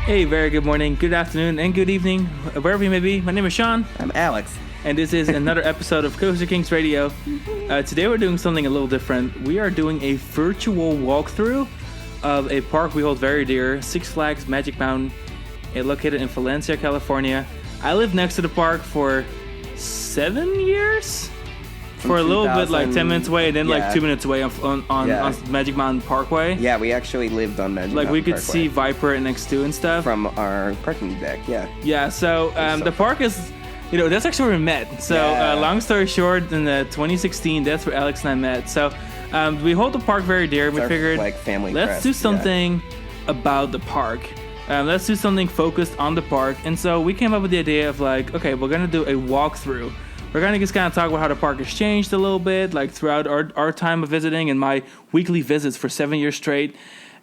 Hey, very good morning, good afternoon, and good evening, wherever you may be. My name is Sean. I'm Alex. And this is another episode of Coaster Kings Radio. Today we're doing something a little different. We are doing a virtual walkthrough of a park we hold very dear, Six Flags Magic Mountain. It's located in Valencia, California. I lived next to the park for 7 years? For a little bit, like 10 minutes away, and then like 2 minutes away on Magic Mountain Parkway. Yeah, we actually lived on Magic Mountain Like we could Parkway see Viper and X2 and stuff. from our parking deck, yeah. Yeah, so the park is, that's actually where we met. So long story short, in 2016, that's where Alex and I met. So we hold the park very dear. We figured, like, family let's crest, do something about the park. Let's do something focused on the park. And so we came up with the idea of like, okay, we're going to do a walkthrough. We're going to just kind of talk about how the park has changed a little bit, like throughout our time of visiting and my weekly visits for 7 years straight.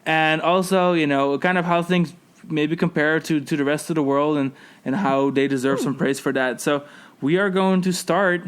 And also, kind of how things maybe compare to the rest of the world and how they deserve some praise for that. So we are going to start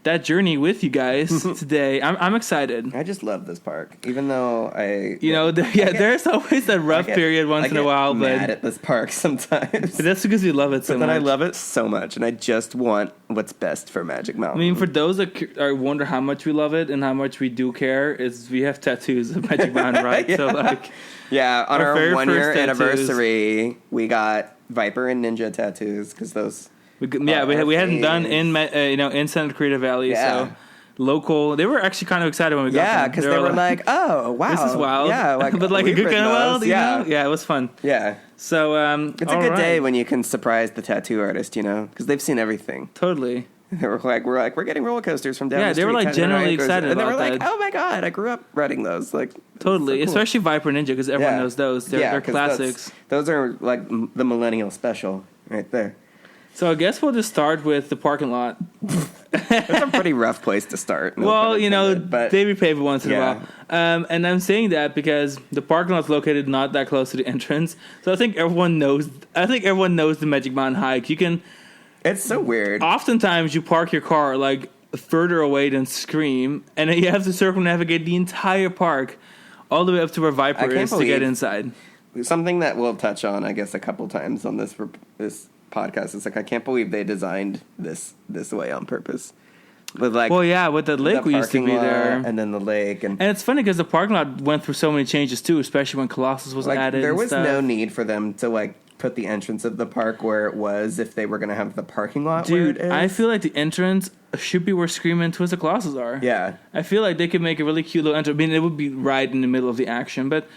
that journey with you guys today. I'm excited. I just love this park, even though there's always that rough period once in a while. But mad at this park sometimes. But that's because we love it so much. But then I love it so much, and I just want what's best for Magic Mountain. I mean, for those that wonder how much we love it and how much we do care, is we have tattoos of Magic Mountain, right? Yeah. So like, on our 1 year tattoos. anniversary, we got Viper and Ninja tattoos because those. We hadn't done in Santa Clarita Valley, so local. They were actually kind of excited when we got them. Yeah, because they were like, "Oh, wow, this is wild." Yeah, like, but like a good kind of wild. Yeah, yeah, it was fun. Yeah, so it's a good day when you can surprise the tattoo artist, because they've seen everything. Totally. They were like, we're getting roller coasters from down the street. Yeah, they were like genuinely excited and about that. And they were like, "Oh my god, I grew up riding those!" Like totally, so cool. Especially Viper Ninja because everyone knows those. They're classics. Those are like the millennial special right there. So I guess we'll just start with the parking lot. That's a pretty rough place to start. They repave it once in a while. And I'm saying that because the parking lot's located not that close to the entrance. So I think everyone knows the Magic Mountain hike. It's so weird. Oftentimes you park your car like further away than Scream, and then you have to circumnavigate the entire park all the way up to where Viper is to get inside. Something that we'll touch on, I guess, a couple times on this podcast. It's like, I can't believe they designed this way on purpose. With with the lake we used to be there, and then the lake, and it's funny because the parking lot went through so many changes too, especially when Colossus was added. There was no need for them to put the entrance of the park where it was if they were going to have the parking lot. Dude, where it is. I feel like the entrance should be where Scream and Twisted Colossus are. Yeah, I feel like they could make a really cute little entrance. I mean, it would be right in the middle of the action, but.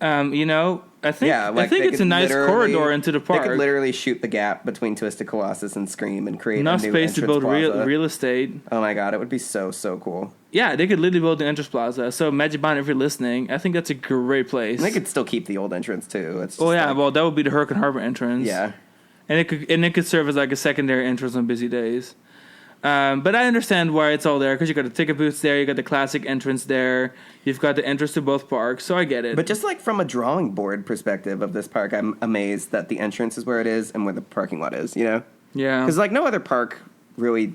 I think it's a nice corridor into the park. They could literally shoot the gap between Twisted Colossus and Scream and create enough a new space to build real estate. Oh my god, it would be so cool. Yeah, they could literally build the entrance plaza. So Magic Mountain, if you're listening, I think that's a great place. And they could still keep the old entrance too. It's that would be the Hurricane Harbor entrance. Yeah, and it could serve as like a secondary entrance on busy days. But I understand why it's all there because you got the ticket booths there, you got the classic entrance there, you've got the entrance to both parks, so I get it. But just like from a drawing board perspective of this park, I'm amazed that the entrance is where it is and where the parking lot is. Yeah, because no other park really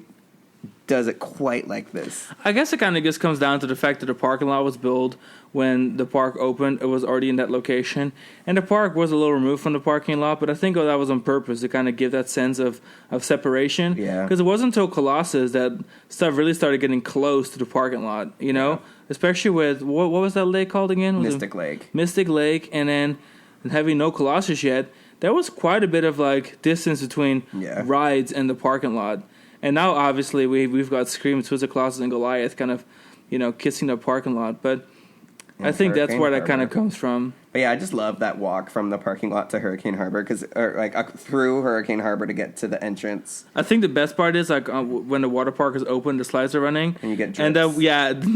does it quite like this. I guess it kind of just comes down to the fact that the parking lot was built when the park opened. It was already in that location, and the park was a little removed from the parking lot, but I think that was on purpose to kind of give that sense of separation. Yeah, because it wasn't until Colossus that stuff really started getting close to the parking lot, especially with what was that lake called again? Mystic Lake, and then having no Colossus yet, there was quite a bit of like distance between rides and the parking lot. And now, obviously, we've got Scream, Twisted Colossus, and Goliath kind of, kissing the parking lot. But I think that's where that kind of comes from. But yeah, I just love that walk from the parking lot to Hurricane Harbor, through Hurricane Harbor to get to the entrance. I think the best part is when the water park is open, the slides are running, and you get drips. And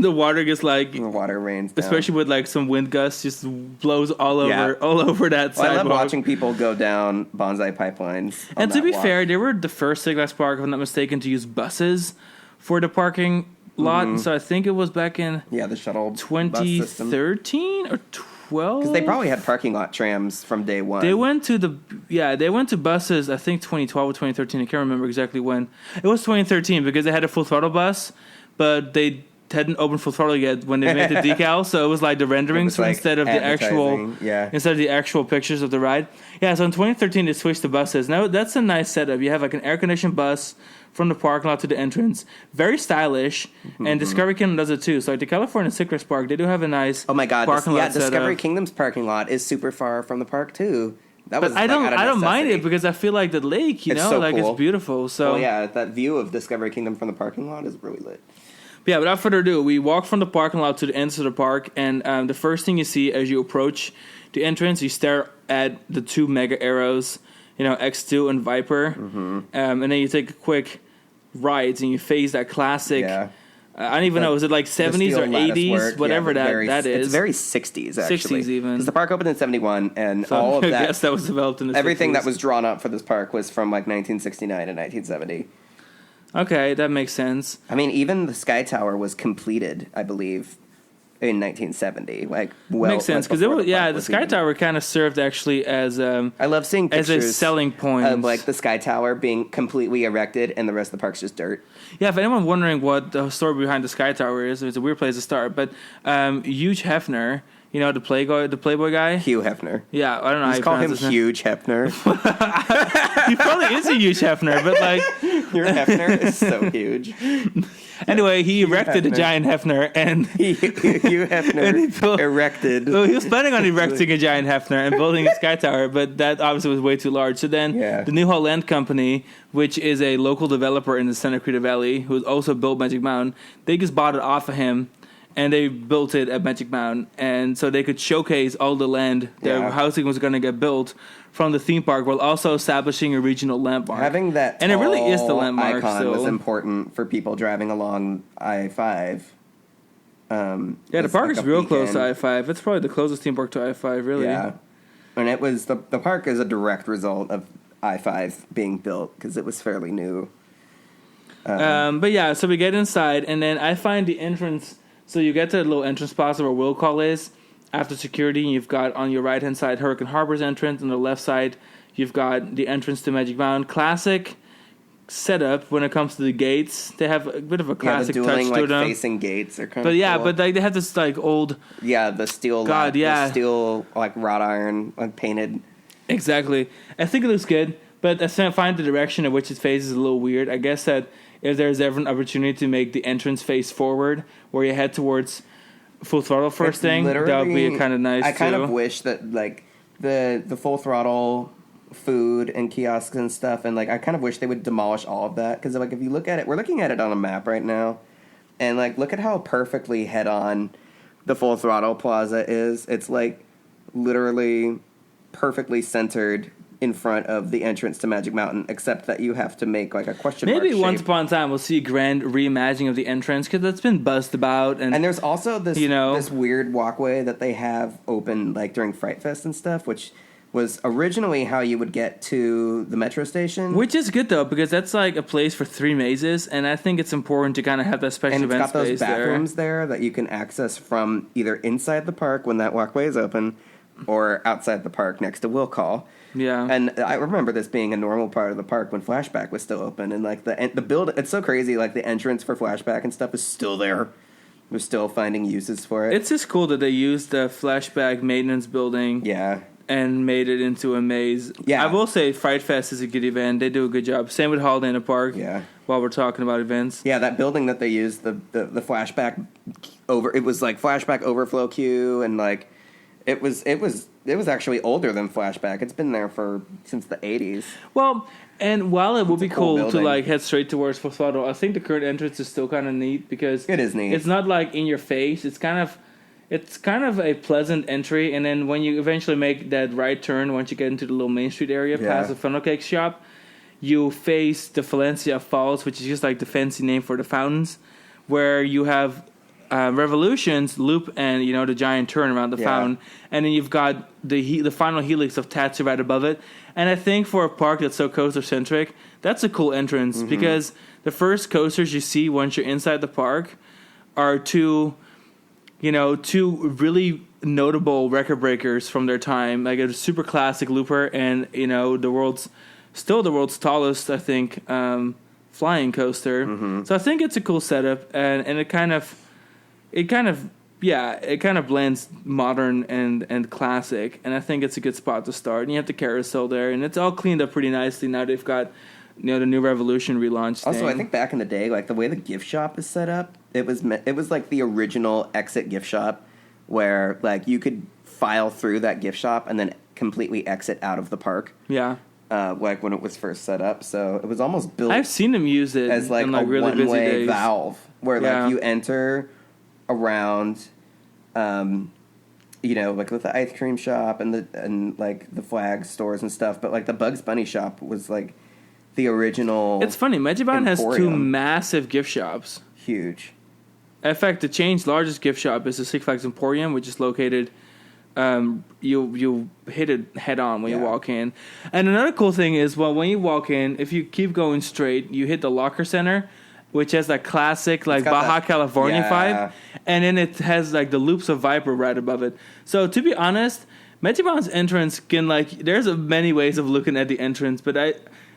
the water gets the water rains down. Especially with some wind gusts, just blows all over that sidewalk. I love watching people go down bonsai pipelines. And to be fair, they were the first Six Flags park, if I'm not mistaken, to use buses for the parking lot. Mm-hmm. So I think it was back in the shuttle 2013 or 12. Because they probably had parking lot trams from day one. They went to buses. I think 2012 or 2013. I can't remember exactly when. It was 2013 because they had a full throttle bus, but they hadn't opened Full Throttle yet when they made the decal, so it was like the renderings instead of the actual pictures of the ride. Yeah, so in 2013 they switched to buses. Now that's a nice setup. You have like an air conditioned bus from the parking lot to the entrance, very stylish, and Discovery Kingdom does it too. So like the California Citrus Park, they do have a nice parking lot. Discovery Kingdom's parking lot is super far from the park too. I don't mind it because I feel like the lake, it's so cool. It's beautiful. So that view of Discovery Kingdom from the parking lot is really lit. Yeah, without further ado, we walk from the parking lot to the entrance of the park, and the first thing you see as you approach the entrance, you stare at the two mega arrows, X2 and Viper, and then you take a quick right and you face that classic. Yeah. I don't even know. Is it like 70s or 80s? Whatever that is. It's very 60s, actually. 60s even. Because the park opened in 71, and all of that... I guess that was developed in the everything 60s. That was drawn up for this park was from like 1969 and 1970. Okay, that makes sense. I mean, even the Sky Tower was completed, I believe, in 1970. Makes sense because the Sky Tower kind of served actually as I love seeing pictures as a selling point of like the Sky Tower being completely erected and the rest of the park's just dirt. Yeah, if anyone's wondering what the story behind the Sky Tower is, it's a weird place to start. But Hugh Hefner, the Playboy guy, Hugh Hefner. Yeah, I don't know. Just call him Huge Hefner. He probably is a huge Hefner, but like your Hefner is so huge. Anyway, he erected a giant Hefner, and Hugh Hefner erected. Well, he was planning on erecting a giant Hefner and building a Sky Tower, but that obviously was way too large. So then, the New Holland Company, which is a local developer in the Santa Cruz Valley, who also built Magic Mountain, they just bought it off of him. And they built it at Magic Mountain, and so they could showcase all the land their housing was going to get built from the theme park, while also establishing a regional landmark. Having that and it really is the landmark icon still. Was important for people driving along I-5. The park is real close to I-5. It's probably the closest theme park to I-5, really. Yeah, and it was the park is a direct result of I-5 being built because it was fairly new. But yeah, so we get inside, and then I find the entrance. So you get to the little entrance plaza where Will Call is. After security, you've got on your right-hand side Hurricane Harbor's entrance. On the left side, you've got the entrance to Magic Mountain. Classic setup when it comes to the gates. They have a bit of a classic the dueling, touch to them. Facing gates are kind of cool. But they have this old... Yeah, the steel... the steel, wrought iron, painted. Exactly. I think it looks good, but I find the direction in which it faces a little weird. I guess that if there's ever an opportunity to make the entrance face forward, where you head towards Full Throttle first thing, that would be kind of nice. I kind of wish that the Full Throttle food and kiosks and stuff, and I kind of wish they would demolish all of that, because if you look at it, we're looking at it on a map right now, and look at how perfectly head on the Full Throttle Plaza is. It's literally perfectly centered in front of the entrance to Magic Mountain, except that you have to make a question mark Maybe shape. Once upon a time we'll see a grand reimagining of the entrance, because that's been buzzed about. And there's also this this weird walkway that they have open during Fright Fest and stuff, which was originally how you would get to the metro station. Which is good, though, because that's a place for 3 mazes, and I think it's important to kind of have that special event space there. And it's got those bathrooms there that you can access from either inside the park when that walkway is open, or outside the park next to Will Call. Yeah, and I remember this being a normal part of the park when Flashback was still open, and the build. It's so crazy. The entrance for Flashback and stuff is still there. We're still finding uses for it. It's just cool that they used the Flashback maintenance building. Yeah. And made it into a maze. Yeah, I will say Fright Fest is a good event. They do a good job. Same with Holiday in the Park. Yeah. While we're talking about events. Yeah, that building that they used the Flashback over. It was Flashback overflow queue, and it was actually older than Flashback. It's been there since the 80s. Well, and while it would be cool to head straight towards Full Throttle, I think the current entrance is still kind of neat, because it is neat. It's not in your face. It's kind of a pleasant entry, and then when you eventually make that right turn, once you get into the little Main Street area past the funnel cake shop, you face the Valencia Falls, which is just the fancy name for the fountains, where you have Revolution's loop and the giant turn around the fountain, and then you've got the final helix of Tatsu right above it. And I think for a park that's so coaster centric, that's a cool entrance, because the first coasters you see once you're inside the park are two really notable record breakers from their time, a super classic looper and the world's tallest, I think, flying coaster. So I think it's a cool setup, and it kind of it kind of blends modern and classic, and I think it's a good spot to start. And you have the carousel there, and it's all cleaned up pretty nicely. Now they've got, the new Revolution relaunch thing. Also, I think back in the day, like the way the gift shop is set up, it was like the original exit gift shop, where like you could file through that gift shop and then completely exit out of the park. Yeah. Like when it was first set up, so it was almost built. I've seen them use it as like in, a really busy one-way days. valve, where like you enter around, like with the ice cream shop and like the flag stores and stuff. But like the Bugs Bunny shop was like the original. It's funny. Mejiban has 2 massive gift shops. Huge. In fact, the chain's largest gift shop is the Six Flags Emporium, which is located. You hit it head on when you walk in. And another cool thing is, when you walk in, if you keep going straight, you hit the Locker Center, which has that classic like Baja California vibe, and then it has like the loops of Viper right above it. So to be honest, Mejiban's entrance can there's many ways of looking at the entrance, but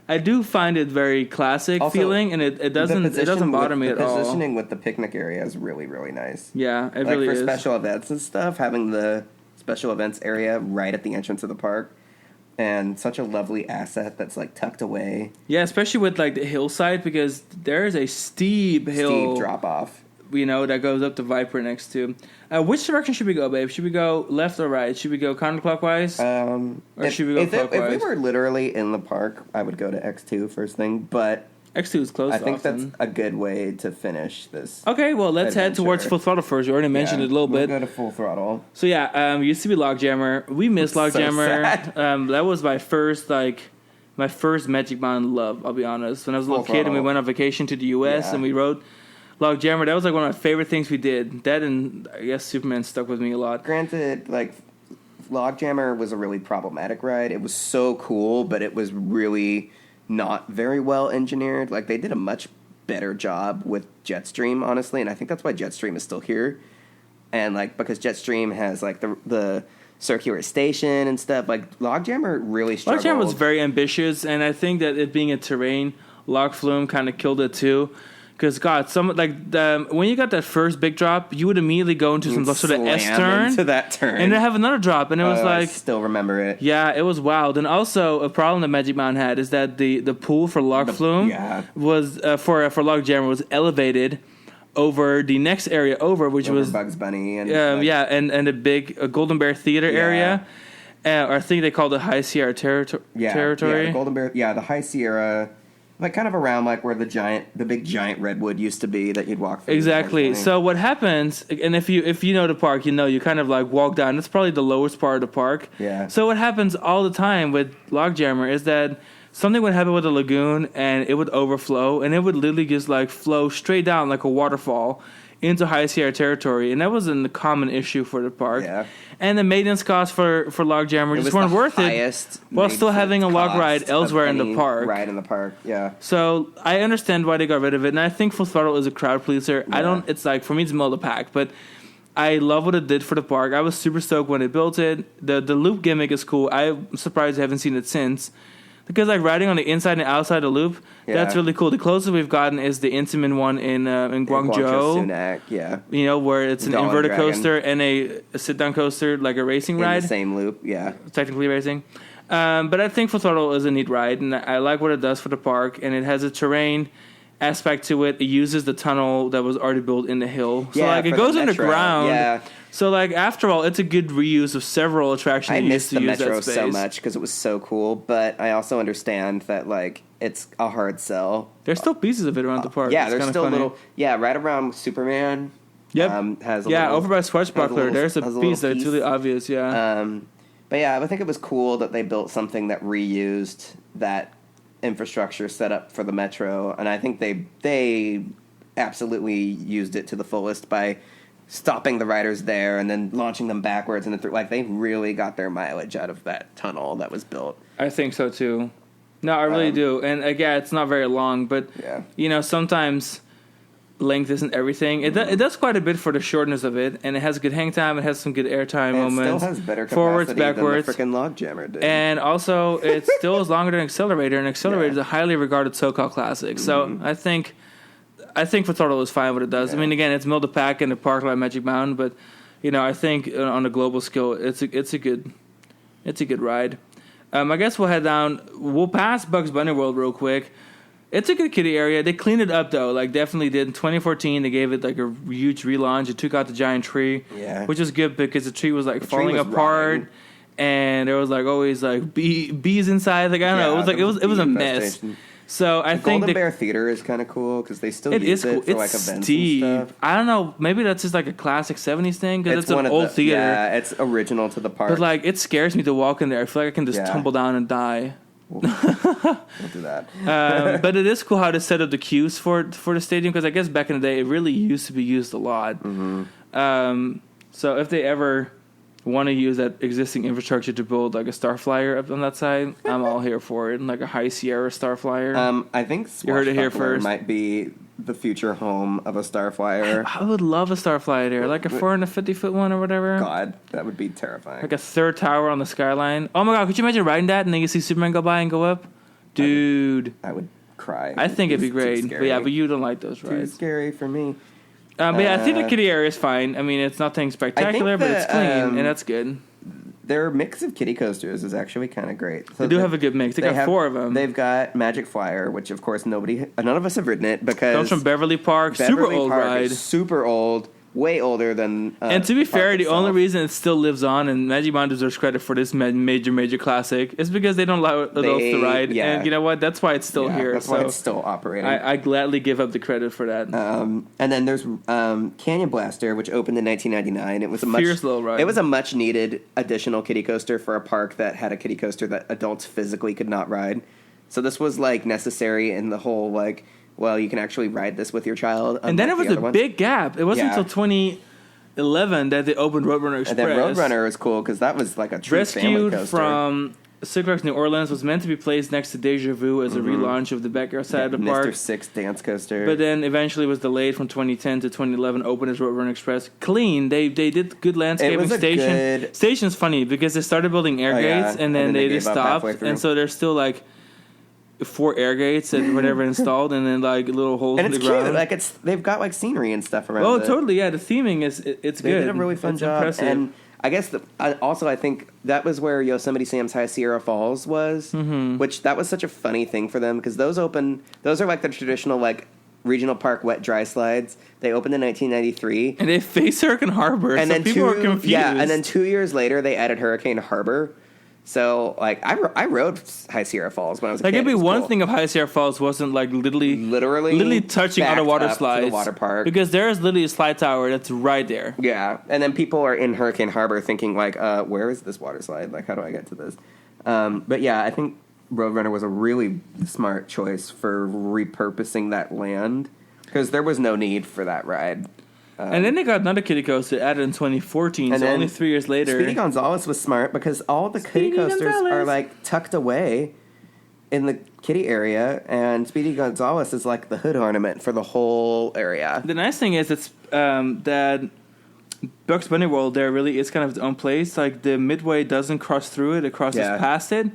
I do find it very classic also, feeling, and it doesn't bother me at all. The positioning with the picnic area is really, really nice. Yeah, it really is. For special events and stuff, having the special events area right at the entrance of the park, and such a lovely asset that's like tucked away. Yeah, especially with like the hillside, because there is a steep drop off, that goes up to Viper next to. Which direction should we go, babe? Should we go left or right? Should we go counterclockwise? Or should we go clockwise? If we were literally in the park, I would go to X2 first thing, but X2 is close. I think that's a good way to finish this. Okay, well, let's head towards Full Throttle first. You already mentioned it a little bit. We'll go to Full Throttle. So used to be Logjammer. We miss Logjammer. That was my first Magic Band love. I'll be honest. When I was a little kid and we went on vacation to the U.S. and we rode Logjammer, that was like one of my favorite things we did. That and I guess Superman stuck with me a lot. Granted, like Logjammer was a really problematic ride. It was so cool, but it was really not very well engineered. Like they did a much better job with Jetstream, honestly, and I think that's why Jetstream is still here. And like because Jetstream has like the circular station and stuff. Like Logjammer really struggled. Logjammer was very ambitious, and I think that it being a terrain, Log Flume kind of killed it too. Because when you got that first big drop, you would immediately go into some sort of S turn, into that turn, and then have another drop, and it was I still remember it. Yeah, it was wild. And also a problem that Magic Mountain had is that the pool for Log Flume was for Logjammer was elevated over the next area over, which was Bugs Bunny and and a big Golden Bear Theater area. Or I think they called it High Sierra territory. Yeah, the Golden Bear. Yeah, the High Sierra. Like kind of around like where the big giant redwood used to be that you'd walk through. Exactly. So what happens, and if you know the park, you kind of like walk down. It's probably the lowest part of the park. Yeah. So what happens all the time with Logjammer is that something would happen with the lagoon and it would overflow and it would literally just like flow straight down like a waterfall into High Sierra territory, and that was a common issue for the park. Yeah. And the maintenance costs for Logjammer just weren't worth it, while still having a log ride elsewhere in the park. Ride in the park, yeah. So I understand why they got rid of it, and I think Full Throttle is a crowd pleaser. Yeah. It's like for me it's middle of the pack, but I love what it did for the park. I was super stoked when they built it. The loop gimmick is cool. I'm surprised I haven't seen it since. Because like riding on the inside and outside of the loop, that's really cool. The closest we've gotten is the Intamin one in Guangzhou. Sunac, yeah. Where it's an inverted coaster and a sit-down coaster, like a racing ride. In the same loop, yeah. Technically racing. But I think Full Throttle is a neat ride, and I like what it does for the park, and it has a terrain aspect to it. It uses the tunnel that was already built in the hill. So it goes underground. Yeah. So after all, it's a good reuse of several attractions. I missed the Metro so much because it was so cool, but I also understand that it's a hard sell. There's still pieces of it around the park. Yeah, there's still little. Yeah, right around Superman. Yep. Has over by Swashbuckler, there's a piece that's really obvious. Yeah. But yeah, I think it was cool that they built something that reused that infrastructure set up for the Metro, and I think they absolutely used it to the fullest by stopping the riders there and then launching them backwards, and they really got their mileage out of that tunnel that was built. I think so too. No, I really do. And again, it's not very long, but sometimes length isn't everything. It does quite a bit for the shortness of it, and it has good hang time. It has some good airtime moments. It still has better capacity forwards, backwards, than the freaking Logjammer did. And also, it still is longer than Accelerator, and Accelerator is a highly regarded SoCal classic. So I think I think Full Throttle is fine what it does. Yeah. I mean, again, it's middle of the pack in the park like Magic Mountain, but I think on a global scale, it's a good ride. I guess we'll head down. We'll pass Bugs Bunny World real quick. It's a good kiddie area. They cleaned it up though, like definitely did. In 2014, they gave it like a huge relaunch. It took out the giant tree, which is good because the tree was like falling apart, and there was like always like bees inside. Like I don't know, it was like it was a mess. So I think Golden Bear Theater is kind of cool because they still use it for like events steep. and stuff. I don't know, maybe that's just like a classic 70s thing because it's an old theater. Yeah, it's original to the park. But like it scares me to walk in there. I feel like I can just tumble down and die. We'll do that. But it is cool how they set up the queues for the stadium because I guess back in the day it really used to be used a lot. Mm-hmm. So if they ever want to use that existing infrastructure to build like a Star Flyer up on that side, I'm all here for it. Like a High Sierra Star Flyer. I think you heard it here first. Might be the future home of a Star Flyer. I would love a Star Flyer there, like a 450-foot one or whatever. God, that would be terrifying. Like a third tower on the skyline. Oh my God, could you imagine riding that and then you see Superman go by and go up? Dude. I would cry. I think it'd be great. But you don't like those rides. Too scary for me. But I think the kiddie area is fine. I mean, it's nothing spectacular, but it's clean, and that's good. Their mix of kiddie coasters is actually kind of great. So they do have a good mix. They got 4 of them. They've got Magic Flyer, which of course none of us have ridden it because comes from Beverly Park. Super old ride. Super old. Way older than... and to be fair, the only reason it still lives on, and Magic Mountain deserves credit for this major classic, is because they don't allow adults to ride. Yeah. And you know what? That's why it's still here. That's why it's still operating. I gladly give up the credit for that. And then there's Canyon Blaster, which opened in 1999. It was a fierce little ride. It was a much-needed additional kiddie coaster for a park that had a kiddie coaster that adults physically could not ride. So this was, like, necessary in the whole, like... Well, you can actually ride this with your child. And then it was a big gap. It wasn't until 2011 that they opened Roadrunner Express. And then Roadrunner was cool because that was like a true family coaster. Rescued from Six Flags New Orleans, was meant to be placed next to Deja Vu as a relaunch of the backyard side of the park. Mr. Six dance coaster. But then eventually was delayed from 2010 to 2011, opened as Roadrunner Express. Clean. They did good landscaping. Station's funny because they started building air gates and then they just stopped. And so there's still like 4 air gates that were never installed, and then like little holes in the ground. And it's cute. Like they've got like scenery and stuff around. Oh, totally. Yeah, the theming it's good. They did a really fun job. Impressive. And I guess I think that was where Yosemite Sam's High Sierra Falls was, which that was such a funny thing for them because those are like the traditional like regional park wet dry slides. They opened in 1993, and they face Hurricane Harbor, and so then people were confused. Yeah, and then 2 years later they added Hurricane Harbor. So, like, I rode High Sierra Falls when I was a kid. Like, maybe one thing of High Sierra Falls wasn't, like, literally touching on a water slide. The water park. Because there is literally a slide tower that's right there. Yeah. And then people are in Hurricane Harbor thinking, like, where is this water slide? Like, how do I get to this? But, yeah, I think Roadrunner was a really smart choice for repurposing that land. Because there was no need for that ride. And then they got another kiddie coaster added in 2014, so only 3 years later. Speedy Gonzales was smart because all the kiddie coasters are like tucked away in the kiddie area, and Speedy Gonzales is like the hood ornament for the whole area. The nice thing is it's that Bugs Bunny World there really is kind of its own place. Like the midway doesn't cross through it; it crosses past it.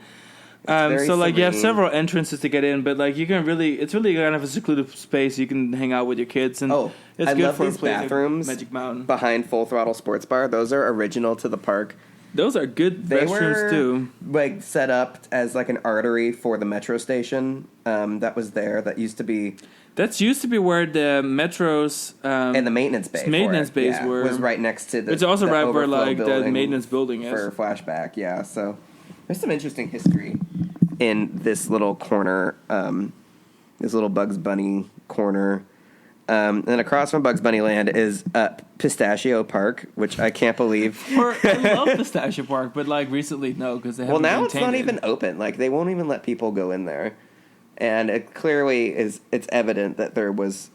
So like you have several entrances to get in, but like it's really kind of a secluded space. You can hang out with your kids, and it's good for these bathrooms. Magic Mountain behind Full Throttle Sports Bar. Those are original to the park. Those are good restrooms too. Like set up as like an artery for the metro station that was there. That used to be where the Metro's and the maintenance bay were. Was right next to the. It's also right where like the maintenance building is for Flashback. Yeah, so there's some interesting history in this little corner, this little Bugs Bunny corner. And across from Bugs Bunny Land is Pistachio Park, which I can't believe. I love Pistachio Park, but like recently, no, because they haven't now it's not even open. Like they won't even let people go in there, and it clearly it's evident that there was,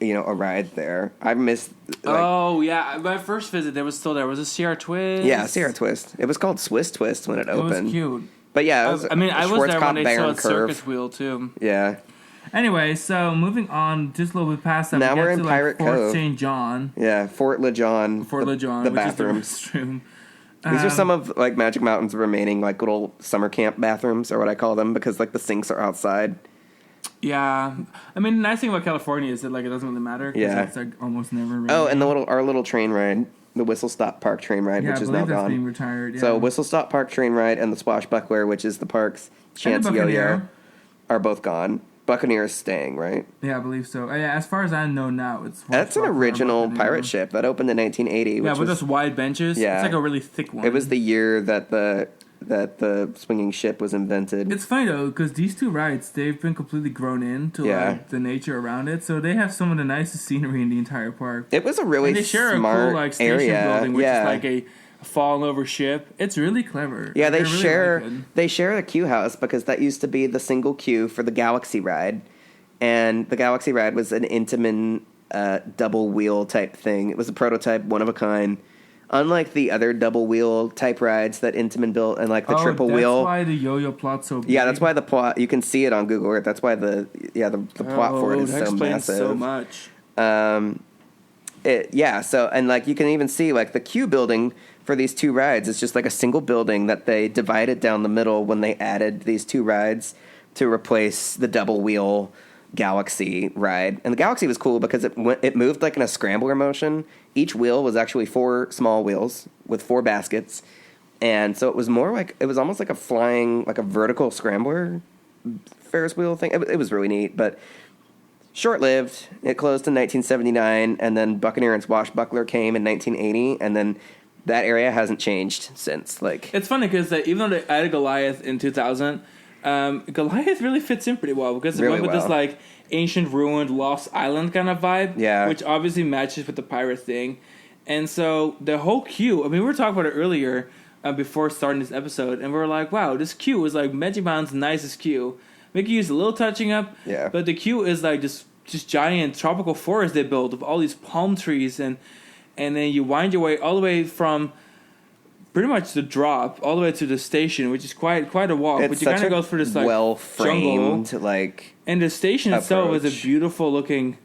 a ride there. I missed. My first visit there was a Sierra Twist. Yeah, Sierra Twist. It was called Swiss Twist when it opened. It was cute. But yeah, I was there when they saw a circus wheel too. Yeah. Anyway, so moving on, just a little bit past that. Now we're in Pirate Cove. Fort St. John. Yeah, Fort LeJohn. The bathrooms. Is the restroom. These are some of like Magic Mountain's remaining like little summer camp bathrooms, or what I call them, because like the sinks are outside. Yeah, I mean, the nice thing about California is that like it doesn't really matter. Yeah, it's like almost never. Raining. Oh, and our little train ride, the Whistle Stop Park train ride, which is now gone. Being retired. Yeah. So Whistle Stop Park train ride and the Swashbuckler, which is the park's Chance Yo-Yo, are both gone. Buccaneer is staying, right? Yeah, I believe so. Yeah, as far as I know now, that's an original pirate ship that opened in 1980. Yeah, with those wide benches. Yeah, it's like a really thick one. It was the year that the swinging ship was invented. It's funny though, because these two rides, they've been completely grown into like the nature around it, so they have some of the nicest scenery in the entire park. It was a really they share smart a cool like station area. building, which is like a fallen over ship. It's really clever. Yeah, they share a queue house because that used to be the single queue for the Galaxy ride, and the Galaxy ride was an Intamin double wheel type thing. It was a prototype, one of a kind. Unlike the other double wheel type rides that Intamin built and like the triple wheel. That's why the yo-yo plot's so big. Yeah, that's why the plot, you can see it on Google Earth. That's why the plot for it is so massive. So much. So and like you can even see like the queue building for these two rides is just like a single building that they divided down the middle when they added these two rides to replace the double wheel Galaxy ride. And the Galaxy was cool because it moved like in a scrambler motion. Each wheel was actually 4 small wheels with 4 baskets. And so it was almost like a flying, like a vertical scrambler Ferris wheel thing. It was really neat, but short-lived. It closed in 1979, and then Buccaneer and Swashbuckler came in 1980, and then that area hasn't changed since. Like, it's funny because even though they added Goliath in 2000, Goliath really fits in pretty well because it went with this like ancient ruined lost island kind of vibe, which obviously matches with the pirate thing. And so the whole queue, I mean, we were talking about it earlier before starting this episode, and we were like, wow, this queue is like Magic Mountain's nicest queue. Mickey used a little touching up, but the queue is like just giant tropical forest they built of all these palm trees, and then you wind your way all the way from pretty much the drop all the way to the station, which is quite a walk. But you kind of go through this like well-framed jungle. like, and the station approach. itself is a beautiful looking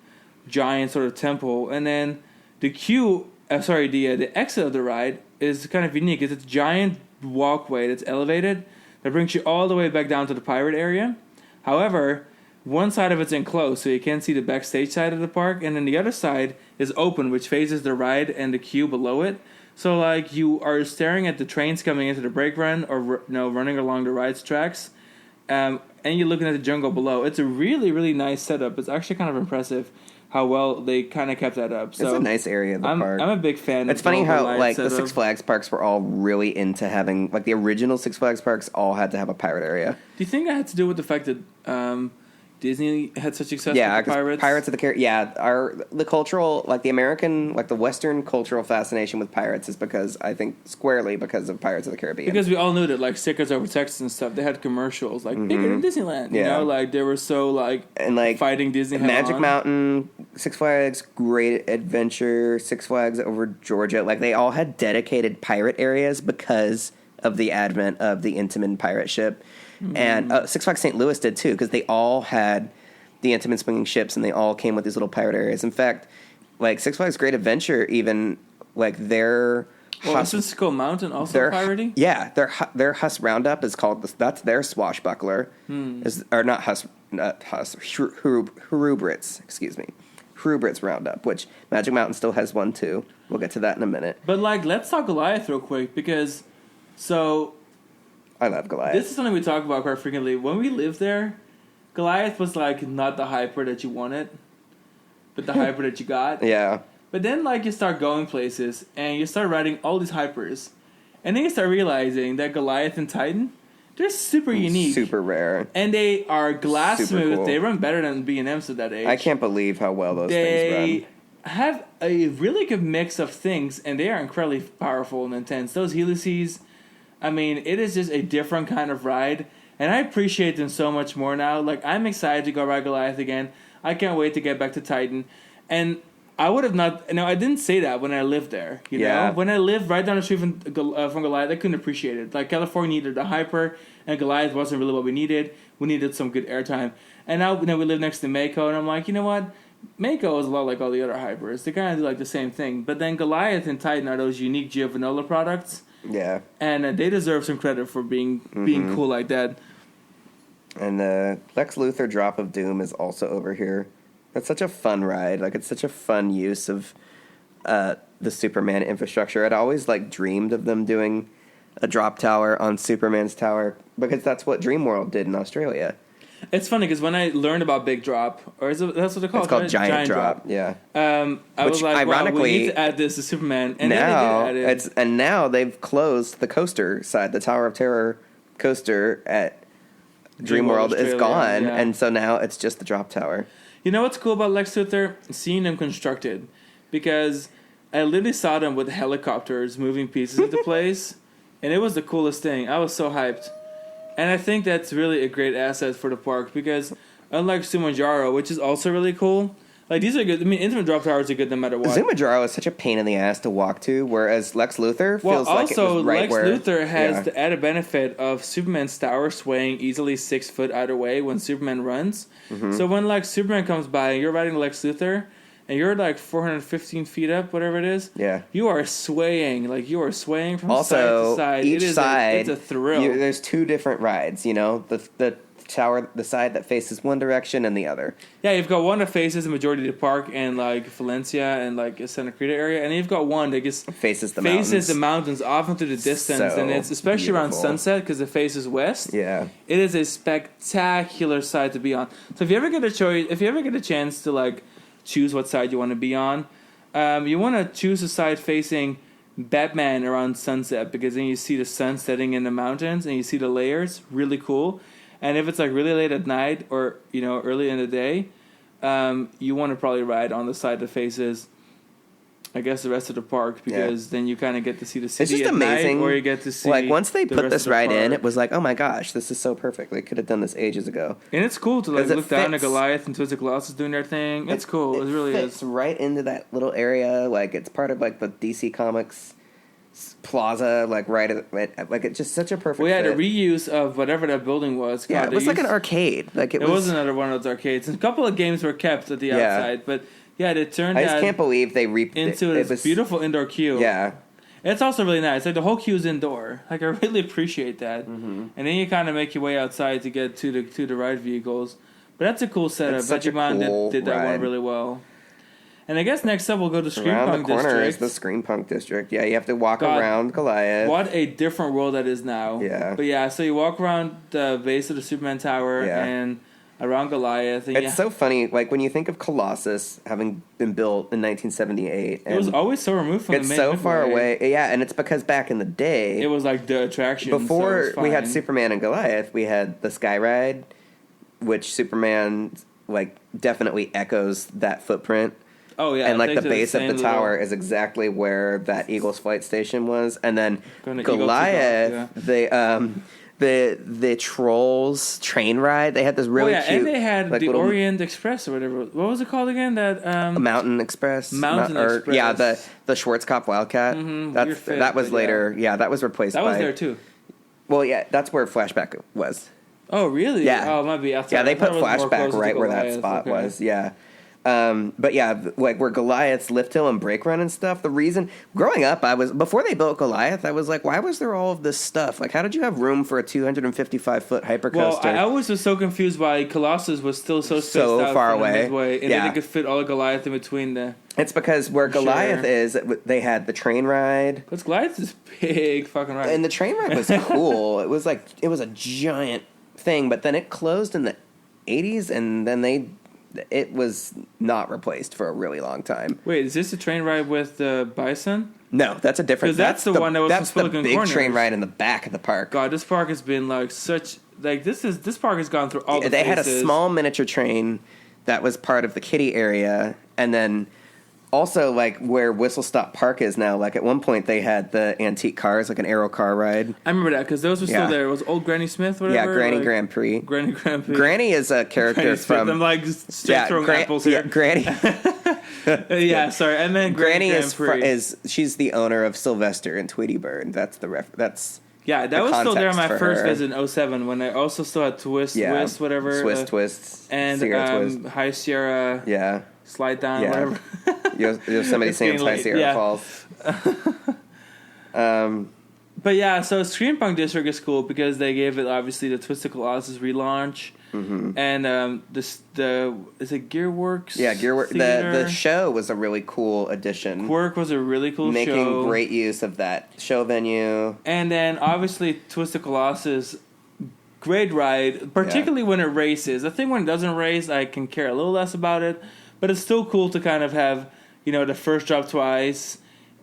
giant sort of temple, and then the queue. The exit of the ride is kind of unique. It's a giant walkway that's elevated that brings you all the way back down to the pirate area. However, one side of it's enclosed, so you can't see the backstage side of the park, and then the other side is open, which faces the ride and the queue below it. So, like, you are staring at the trains coming into the brake run or running along the ride's tracks, and you're looking at the jungle below. It's a really, really nice setup. It's actually kind of impressive how well they kind of kept that up. So it's a nice area of the park. I'm a big fan. It's funny how like the Six Flags parks were all really into having like the original Six Flags parks all had to have a pirate area. Do you think that had to do with the fact that Disney had such success with the Pirates? Pirates of the Caribbean. Yeah, the cultural, like the American, like the Western cultural fascination with pirates is because, I think, squarely because of Pirates of the Caribbean. Because we all knew that, like, Stickers Over Texas and stuff, they had commercials, like, bigger than Disneyland, you know? Like, they were so, like, and, like fighting Disney Magic Mountain, Six Flags, Great Adventure, Six Flags over Georgia, like, they all had dedicated pirate areas because of the advent of the Intamin pirate ship. And Six Flags St. Louis did too, because they all had the Intamin swinging ships, and they all came with these little pirate areas. In fact, like Six Flags Great Adventure, even like their isn't Skull Mountain also piratey? Yeah, their Huss Roundup is called that's their Swashbuckler, or not Huss, Hurubritz, excuse me, Hurubritz Roundup, which Magic Mountain still has one too. We'll get to that in a minute. But like, let's talk Goliath real quick because I love Goliath. This is something we talk about quite frequently. When we lived there, Goliath was like not the hyper that you wanted, but the hyper that you got. Yeah. But then like you start going places and you start riding all these hypers, and then you start realizing that Goliath and Titan, they're super unique, super rare, and they are glass smooth. Cool. They run better than B&Ms at that age. I can't believe how well those things run. They have a really good mix of things, and they are incredibly powerful and intense. Those helices, I mean, it is just a different kind of ride, and I appreciate them so much more now. Like, I'm excited to go ride Goliath again. I can't wait to get back to Titan. And I would have not... Now, I didn't say that when I lived there, you know? When I lived right down the street from Goliath, I couldn't appreciate it. Like, California needed a hyper, and Goliath wasn't really what we needed. We needed some good airtime. And now, we live next to Mako, and I'm like, you know what? Mako is a lot like all the other hypers. They kind of do, like, the same thing. But then Goliath and Titan are those unique Giovanola products. Yeah, and they deserve some credit for being cool like that. And the Lex Luthor Drop of Doom is also over here. That's such a fun ride. Like, it's such a fun use of the Superman infrastructure. I'd always, like, dreamed of them doing a drop tower on Superman's tower because that's what Dreamworld did in Australia. It's funny because when I learned about Big Drop, or is it, that's what they're called? It's called Giant Drop. Yeah. I was like, ironically, wow, we need to add this to Superman, and now then they did add it. And now they've closed the coaster side, the Tower of Terror coaster at Dreamworld is gone, and so now it's just the drop tower. You know what's cool about Lex Luthor? Seeing them constructed, because I literally saw them with helicopters moving pieces into place, and it was the coolest thing. I was so hyped. And I think that's really a great asset for the park, because unlike Zumanjaro, which is also really cool, like, these are good. I mean, intimate drop towers are good no matter what. Zumanjaro is such a pain in the ass to walk to, whereas Lex Luthor feels like it was right where... Lex Luthor has the added benefit of Superman's tower swaying easily 6 foot either way when Superman runs. Mm-hmm. So when, like, Superman comes by and you're riding Lex Luthor, and you're, like, 415 feet up, whatever it is, you are swaying. Like, you are swaying from side to side. Each side... It's a thrill. There's 2 different rides, you know? The tower, the side that faces one direction and the other. Yeah, you've got one that faces the majority of the park and like Valencia and like Santa Cruz area, and then you've got one that just faces the mountains off into the distance, and it's especially around sunset because it faces west. Yeah, it is a spectacular side to be on. So if you ever get a chance to like choose what side you want to be on, you want to choose a side facing Batman around sunset, because then you see the sun setting in the mountains and you see the layers. Really cool. And if it's like really late at night or, you know, early in the day, you want to probably ride on the side that faces, I guess, the rest of the park, because then you kind of get to see the city. It's just amazing. Night, or you get to see, like, once they put this ride in, it was like, oh my gosh, this is so perfect. They could have done this ages ago. And it's cool to like look down at Goliath and Twisted Colossus doing their thing. It's cool. It really fits is. Right into that little area. Like, it's part of like the DC Comics plaza, like right at, like, it's just such a perfect. We had a reuse of whatever that building was. God, it was like an arcade. Like it was another one of those arcades. And a couple of games were kept at the outside, but they turned. I just can't believe they into this beautiful indoor queue. Yeah, it's also really nice. Like the whole queue is indoor. Like I really appreciate that. Mm-hmm. And then you kind of make your way outside to get to the ride vehicles. But that's a cool setup. Vegemon did that one really well. And I guess next up we'll go to Scream Punk District. Around the corner is the Scream Punk District. Yeah, you have to walk around Goliath. What a different world that is now. Yeah. But yeah, so you walk around the base of the Superman Tower and around Goliath. And it's so funny, like when you think of Colossus having been built in 1978. It was always so removed from the main It's so far away. Yeah, and it's because back in the day... It was like the attraction. Before we had Superman and Goliath, we had the Sky Ride, which Superman like definitely echoes that footprint. Oh yeah, and like the base of the tower is exactly where that Eagles flight station was, and then Goliath, the Trolls train ride. They had this really cute, and they had like the Orient Express or whatever. What was it called again? That Mountain Express. Express. Yeah, the Schwarzkopf Wildcat. Mm-hmm. That was later. Yeah, that was replaced. That was there too. Well, yeah, that's where Flashback was. Oh really? Yeah. Oh, it might be outside. Yeah, they put Flashback right where that spot was. Yeah. But yeah, like where Goliath's lift hill and brake run and stuff. The reason growing up, before they built Goliath, I was like, why was there all of this stuff? Like, how did you have room for a 255-foot hypercoaster? Well, I always was so confused why Colossus was still so spaced out far away, midway, and then they could fit all of Goliath in between the. It's because where Goliath is, they had the train ride. Because Goliath is big fucking ride, and the train ride was cool. It was a giant thing, but then it closed in the 80s, and then it was not replaced for a really long time. Wait, is this a train ride with the Bison? No, that's a different. Because that's the one that was that's from Silicon the big Corners. Train ride in the back of the park. God, this park has been like such this park has gone through all the. They had a small miniature train that was part of the kiddie area, and then also like where Whistle Stop Park is now. Like at one point they had the antique cars, like an Aero car ride. I remember that because those were still there. It was old Granny Smith, whatever. Yeah, Granny Grand Prix. Granny Grand Prix. Granny is a character from. I'm like straight throwing apples here. Yeah, Granny. Yeah, sorry. And then Granny she's the owner of Sylvester and Tweety Bird. That's the That's. Yeah, that was still there on my first visit in 2007 when I also still had Twist, whatever. Swiss Twists. And Twist. High Sierra. Yeah. Slide Down, whatever. Yosemite Sam's High Sierra Falls. But yeah, so Scream Punk District is cool because they gave it obviously the Twisted Colossus relaunch, and is it Gearworks? Yeah, Gearworks. The show was a really cool addition. Quirk was a really cool show, making great use of that show venue. And then obviously Twisted Colossus, great ride, particularly when it races. I think when it doesn't race, I can care a little less about it, but it's still cool to kind of have the first drop twice.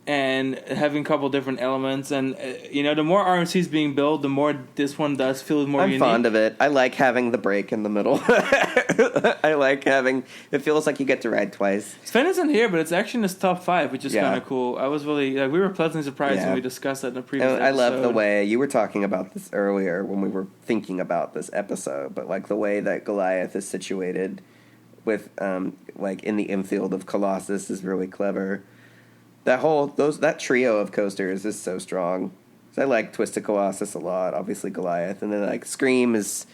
And having a couple different elements, and the more RMCs being built, the more this one does feel more unique. I'm fond of it. I like having the break in the middle. I like having it feels like you get to ride twice. Sven isn't here, but it's actually in his top 5, which is kind of cool. I was really we were pleasantly surprised when we discussed that in the previous episode. I love the way you were talking about this earlier when we were thinking about this episode, but like the way that Goliath is situated with like in the infield of Colossus is really clever. That trio of coasters is so strong. So I like Twisted Colossus a lot. Obviously Goliath, and then like Scream is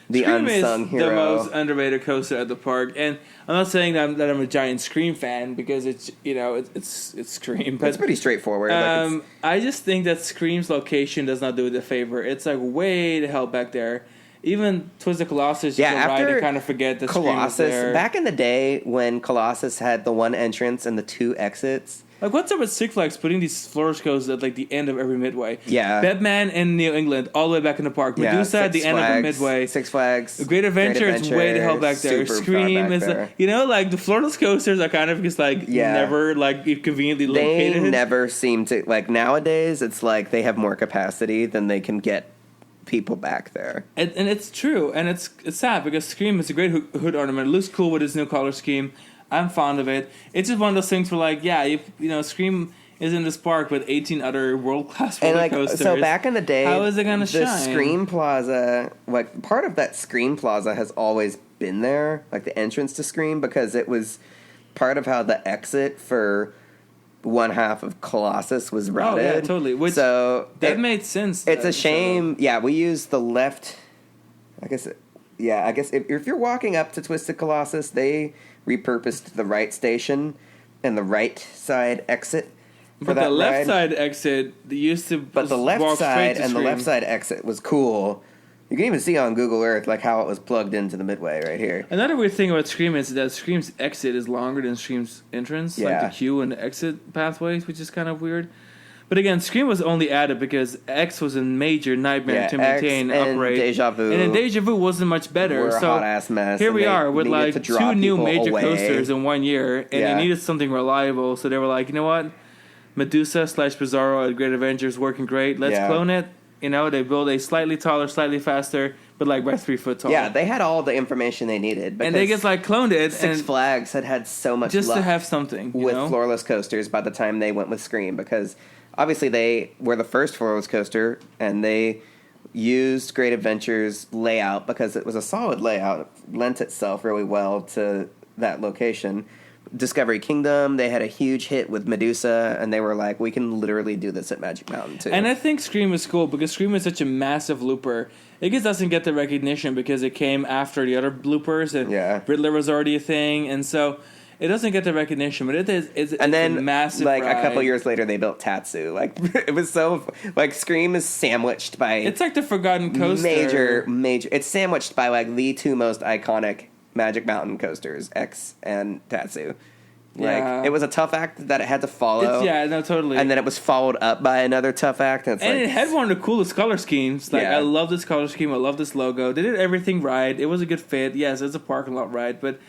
the unsung hero. The most underrated coaster at the park. And I'm not saying that I'm a giant Scream fan because it's it's Scream, but it's pretty straightforward. I just think that Scream's location does not do it a favor. It's like way the hell back there. Even Twisted Colossus, you can ride and kind of forget that Colossus. Scream was there. Back in the day when Colossus had the one entrance and the 2 exits. Like, what's up with Six Flags putting these floor coasters at, like, the end of every midway? Yeah. Batman in New England, all the way back in the park. Medusa at the end of the midway. Six Flags. Great Adventure is way the hell back there. Scream is... like, the floorless coasters are kind of just, like, never, like, conveniently located. They never seem to... Like, nowadays, it's like they have more capacity than they can get people back there. And it's true. And it's sad because Scream is a great hood ornament. It looks cool with its new color scheme. I'm fond of it. It's just one of those things where, like, Scream is in this park with 18 other world-class roller coasters. So back in the day, how is it going to shine? The Scream Plaza, like, part of that Scream Plaza has always been there, like the entrance to Scream, because it was part of how the exit for one half of Colossus was routed. Oh, yeah, totally. That made sense. It's a shame. Yeah, we used the left. I guess if you're walking up to Twisted Colossus, they repurposed the right station and the right side exit. But the left side exit used to. But the left side and the left side exit was cool. You can even see on Google Earth like how it was plugged into the midway right here. Another weird thing about Scream is that Scream's exit is longer than Scream's entrance, like the queue and the exit pathways, which is kind of weird. But again, Scream was only added because X was a major nightmare to maintain and operate. Deja Vu. And then Deja Vu wasn't much better. We're a hot-ass mess. Here we are with like 2 new major coasters in 1 year, and they needed something reliable, so they were like, you know what? Medusa / Bizarro at Great Adventure is working great. Let's clone it. They build a slightly taller, slightly faster, but like by 3 foot tall. Yeah, they had all the information they needed. And they just like cloned it. Six Flags had so much just luck to have something with floorless coasters by the time they went with Scream, because obviously they were the first floorless coaster, and they used Great Adventure's layout because it was a solid layout. It lent itself really well to that location. Discovery Kingdom, they had a huge hit with Medusa, and they were like, we can literally do this at Magic Mountain too. And I think Scream is cool because Scream is such a massive looper. It just doesn't get the recognition because it came after the other loopers, and Riddler was already a thing, and so it doesn't get the recognition, but it's a massive like ride. A couple years later, they built Tatsu. Like, it was so, like, Scream is sandwiched by... It's like the Forgotten Coaster. Major. It's sandwiched by, like, the 2 most iconic Magic Mountain coasters, X and Tatsu. Like, it was a tough act that it had to follow. Totally. And then it was followed up by another tough act. And it had one of the coolest color schemes. Like, I love this color scheme. I love this logo. They did everything right. It was a good fit. Yes, it's a parking lot ride, but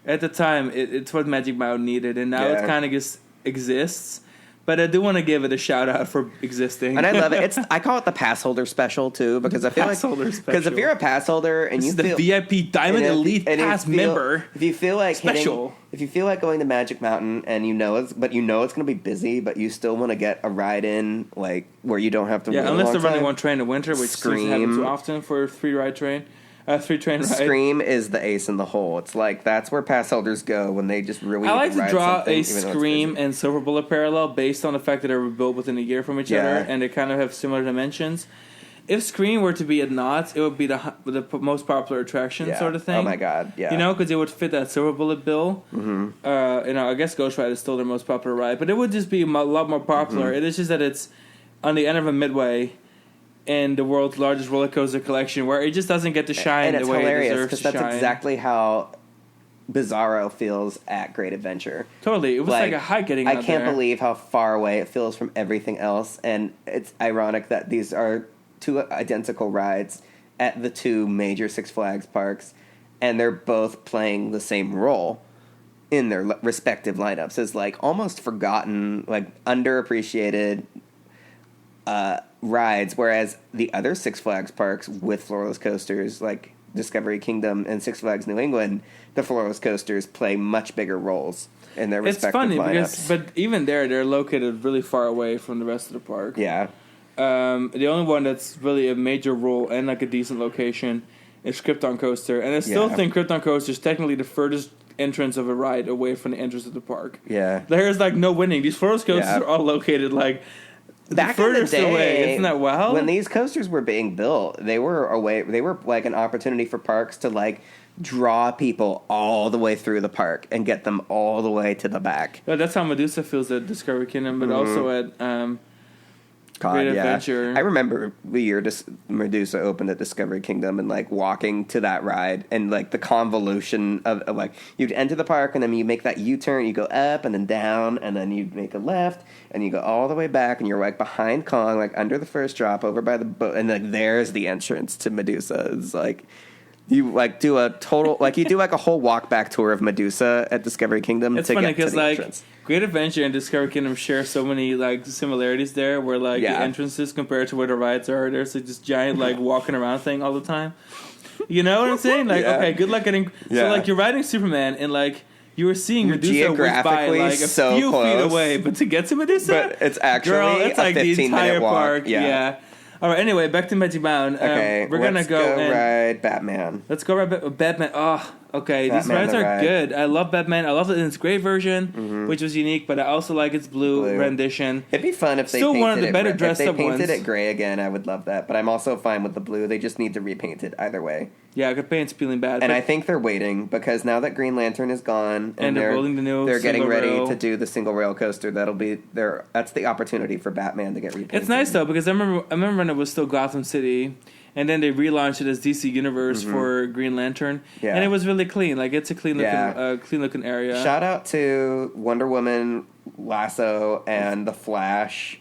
at the time, it's what Magic Mountain needed, and now it kind of just exists. But I do want to give it a shout out for existing, and I love it. I call it the pass holder special too, because I feel because if you're a pass holder and you feel the VIP Diamond Elite Pass member, if you feel like if you feel like going to Magic Mountain and you know it's going to be busy, but you still want to get a ride in, like where you don't have to. Yeah, unless they're running one train in winter, which doesn't happen too often for a 3 train ride. Scream is the ace in the hole. It's like that's where pass holders go when they just really. I like to draw a Scream and Silver Bullet parallel based on the fact that they were built within a year from each other, and they kind of have similar dimensions. If Scream were to be at Knott's, it would be the most popular attraction sort of thing. Oh my god, yeah. Because it would fit that Silver Bullet bill. Mm-hmm. I guess Ghost Ride is still their most popular ride, but it would just be a lot more popular. Mm-hmm. It is just that it's on the end of a midway in the world's largest roller coaster collection, where it just doesn't get to shine the way it deserves to shine. Because that's exactly how Bizarro feels at Great Adventure. Totally. It was like a hike getting out there. I can't believe how far away it feels from everything else, and it's ironic that these are two identical rides at the two major Six Flags parks, and they're both playing the same role in their respective lineups as like almost forgotten, like underappreciated rides, whereas the other Six Flags parks with floorless coasters like Discovery Kingdom and Six Flags New England, the floorless coasters play much bigger roles in their respective lineups. It's funny but even they're located really far away from the rest of the park. Yeah. The only one that's really a major role and like a decent location is Krypton Coaster, and I still think Krypton Coaster is technically the furthest entrance of a ride away from the entrance of the park. Yeah. There's like no winning. These floorless coasters are all located like back in the day, away. Isn't that wild? When these coasters were being built, they were like an opportunity for parks to like draw people all the way through the park and get them all the way to the back. Yeah, that's how Medusa feels at Discovery Kingdom, but also at Great Adventure. I remember the year Medusa opened at Discovery Kingdom and like walking to that ride and like the convolution of like you'd enter the park and then you make that U-turn, you go up and then down and then you make a left and you go all the way back and you're like behind Kong, like under the first drop over by the boat, and like there's the entrance to Medusa. It's like you like do a total like you do like a whole walk back tour of Medusa at Discovery Kingdom. It's funny because like entrance. Great Adventure and Discovery Kingdom share so many like similarities there, where like the entrances compared to where the rides are, there's like this giant like walking around thing all the time. You know what I'm saying? Like okay, good luck getting. So like you're riding Superman and like you were seeing Medusa whiz by like a few feet away, but to get to Medusa, but it's actually it's like the entire walk. Park. Yeah. All right. Anyway, back to Magic Mountain. Okay, we're gonna go and ride Batman. Let's go ride Batman. Oh, okay. These rides are good. I love Batman. I love it in its gray version, which was unique, but I also like its blue rendition. It'd be fun if they still painted one of the better dressed up ones. If they painted it gray again, I would love that. But I'm also fine with the blue. They just need to repaint it either way. Yeah, I could paint's feeling bad. And I think they're waiting because now that Green Lantern is gone and they're building the new, they're getting ready to do the single rail coaster. That'll be there. That's the opportunity for Batman to get repainted. It's nice though because I remember when it was still Gotham City, and then they relaunched it as DC Universe for Green Lantern, and it was really clean. Like it's a clean looking area. Shout out to Wonder Woman, Lasso, and The Flash.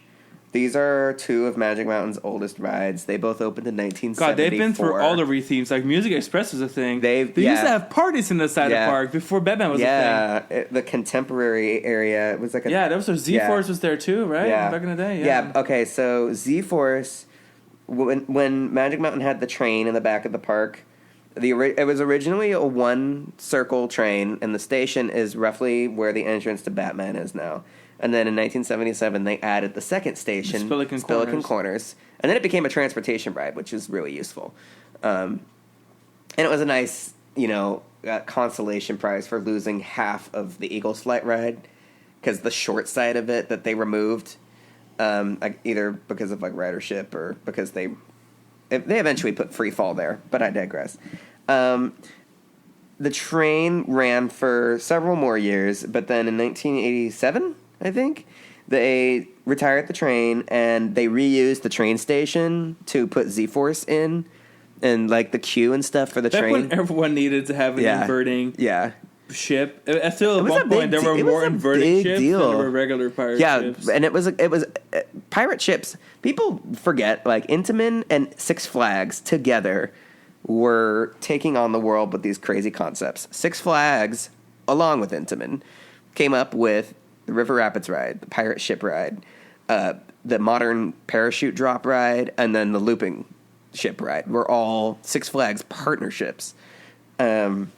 These are two of Magic Mountain's oldest rides. They both opened in 1974. God, they've been through all the rethemes. Like Music Express was a thing. They used to have parties in the side of the park before Batman was a thing. Yeah, the contemporary area. It was like that was Z-Force was there too, right? Yeah. Back in the day. Yeah. Okay, so Z-Force, when Magic Mountain had the train in the back of the park, it was originally a one-circle train, and the station is roughly where the entrance to Batman is now. And then in 1977, they added the second station, Spillikin Corners. And then it became a transportation ride, which is really useful. And it was a nice, consolation prize for losing half of the Eagles Flight ride, because the short side of it that they removed, either because of ridership or because they eventually put Free Fall there. But I digress. The train ran for several more years, but then in 1987, I think, they retired the train and they reused the train station to put Z-Force in and the queue and stuff for the train. When everyone needed to have an inverting ship. I feel at one point there were more inverting ships than there were regular pirate ships. Yeah, and it was pirate ships. People forget Intamin and Six Flags together were taking on the world with these crazy concepts. Six Flags, along with Intamin, came up with the River Rapids ride, the pirate ship ride, the modern parachute drop ride, and then the looping ship ride were all Six Flags partnerships. And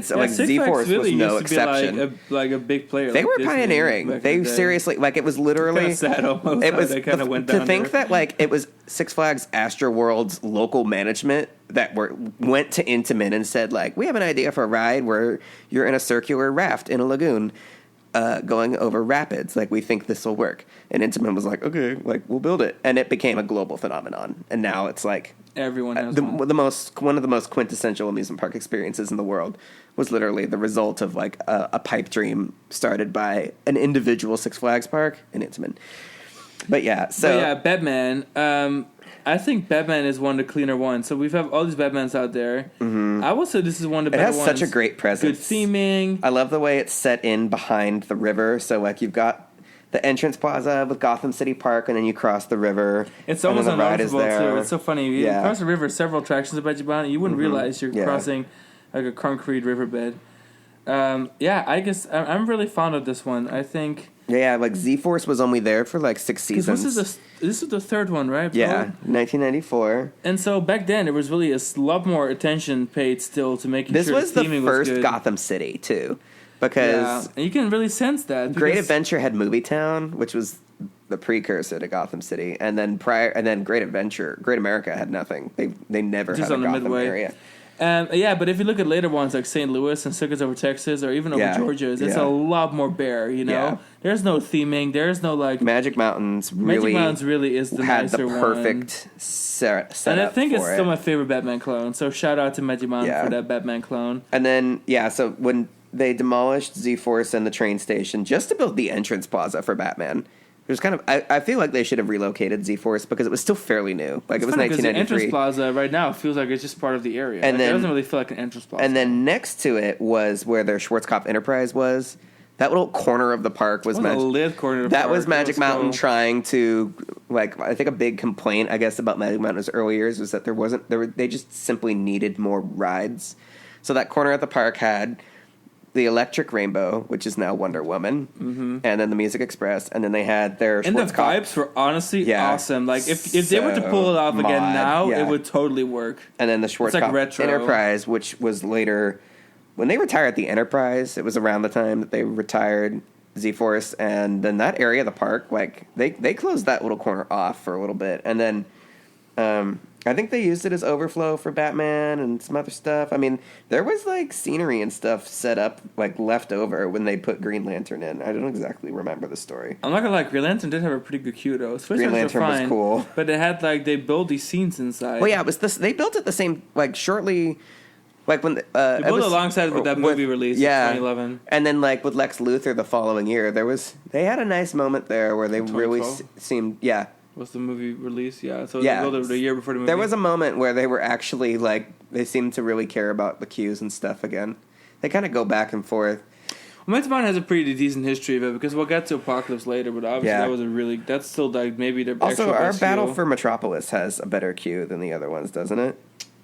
so Z-Force really was no used to exception. Be a big player. They were pioneering. They seriously, it was literally. Kind of sad almost. It was kind of went down to think that it was Six Flags Astroworld's local management that went to Intamin and said we have an idea for a ride where you're in a circular raft in a lagoon. Going over rapids, we think this will work, and Intamin was okay, we'll build it, and it became a global phenomenon, and now it's everyone has one of the most quintessential amusement park experiences in the world was literally the result of a pipe dream started by an individual Six Flags park in Intamin. But yeah, Batman. I think Batman is one of the cleaner ones. So we have all these Batmans out there. Mm-hmm. I would say this is one of the better ones. It has such a great presence. Good theming. I love the way it's set in behind the river. So like you've got the entrance plaza with Gotham City Park, and then you cross the river. It's almost unnoticeable too. It's so funny. You cross the river, several attractions about Japan, you wouldn't realize you're crossing like a concrete riverbed. I guess I'm really fond of this one. I think. Yeah, like Z-Force was only there for like 6 seasons. This is the third one, right? Yeah, 1994. And so back then, there was really a lot more attention paid still to making sure the theming was good. This was the first Gotham City too. Because and you can really sense that. Great Adventure had Movie Town, which was the precursor to Gotham City, and then Great America had nothing. They never just had on a Gotham Midway area. But if you look at later ones like St. Louis and Circuits Over Texas or even over Georgia, it's a lot more bare. You know, there's no theming. There's no like Magic Mountains. Really is the had nicer the perfect one. Setup. And I think it's still my favorite Batman clone. So shout out to Magic Mountain for that Batman clone. And then so when they demolished Z-Force and the train station just to build the entrance plaza for Batman. It was kind of. I feel like they should have relocated Z-Force because it was still fairly new. Like it was 1993. The entrance plaza right now feels like it's just part of the area. And then, it doesn't really feel like an entrance plaza. And then next to it was where their Schwarzkopf Enterprise was. That little corner of the park was Magic Mountain trying to I think a big complaint I guess about Magic Mountain's early years was that they just simply needed more rides. So that corner at the park had the Electric Rainbow, which is now Wonder Woman, and then the Music Express, and then they had their and the vibes were honestly awesome. Like if they were to pull it off again now, it would totally work. And then the Schwarzkopf Enterprise, which was later when they retired the Enterprise, it was around the time that they retired Z-Force, and then that area of the park, like they closed that little corner off for a little bit, and then I think they used it as overflow for Batman and some other stuff. I mean, there was like scenery and stuff set up like left over when they put Green Lantern in. I don't exactly remember the story. I'm not gonna lie, Green Lantern did have a pretty good queue though. Green Lantern was cool, but it had they built these scenes inside. Well, yeah, it was this. They built it the same shortly. Like when they built it alongside with that movie release in 2011, and then with Lex Luthor the following year, they had a nice moment there where they really seemed Was the movie release? Yeah. So they built it the year before the movie. There was a moment where they were actually they seemed to really care about the cues and stuff again. They kind of go back and forth. Well, Magic Mountain has a pretty decent history of it because we'll get to Apocalypse later, but obviously that's still maybe their also our Battle for Metropolis has a better cue than the other ones, doesn't it?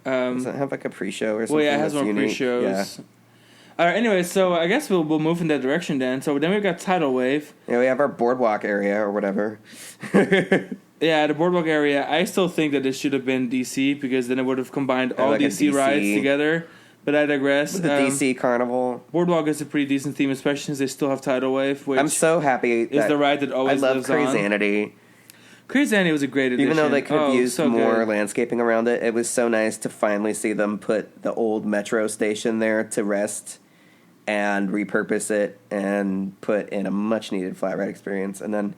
Does it have a pre-show or something? Well, yeah, it has more pre-shows. Yeah. All right. Anyway, so I guess we'll move in that direction then. So then we've got Tidal Wave. Yeah, we have our boardwalk area or whatever. Yeah, the boardwalk area. I still think that this should have been DC because then it would have combined all DC rides together. But I digress. The DC Carnival. Boardwalk is a pretty decent theme, especially since they still have Tidal Wave. Which I'm so happy. Is the ride that always lives on. I love Crazanity. Crazanity was a great addition. Even though they could have used more landscaping around it, it was so nice to finally see them put the old metro station there to rest and repurpose it and put in a much-needed flat ride experience. And then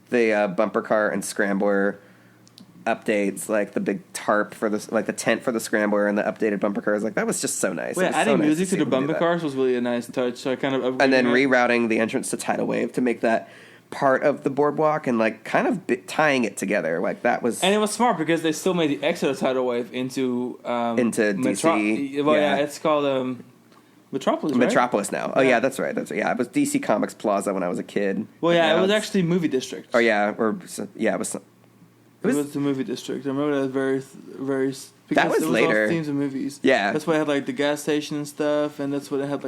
the bumper car and scrambler updates, like the big tarp for the tent for the scrambler and the updated bumper cars, that was just so nice. Well, adding music to the bumper cars was really a nice touch. So I kind of and then rerouting the entrance to Tidal Wave to make that part of the boardwalk and kind of tying it together, that was. And it was smart because they still made the exit of Tidal Wave into DC. Well, yeah, it's called Metropolis. Right? Metropolis now. Oh yeah, that's right. Yeah, it was DC Comics Plaza when I was a kid. Well, yeah, it was actually Movie District. Oh yeah, it was. It was the Movie District. I remember that very, very. That was later. All themes of movies. Yeah, that's why it had the gas station and stuff, and that's what it had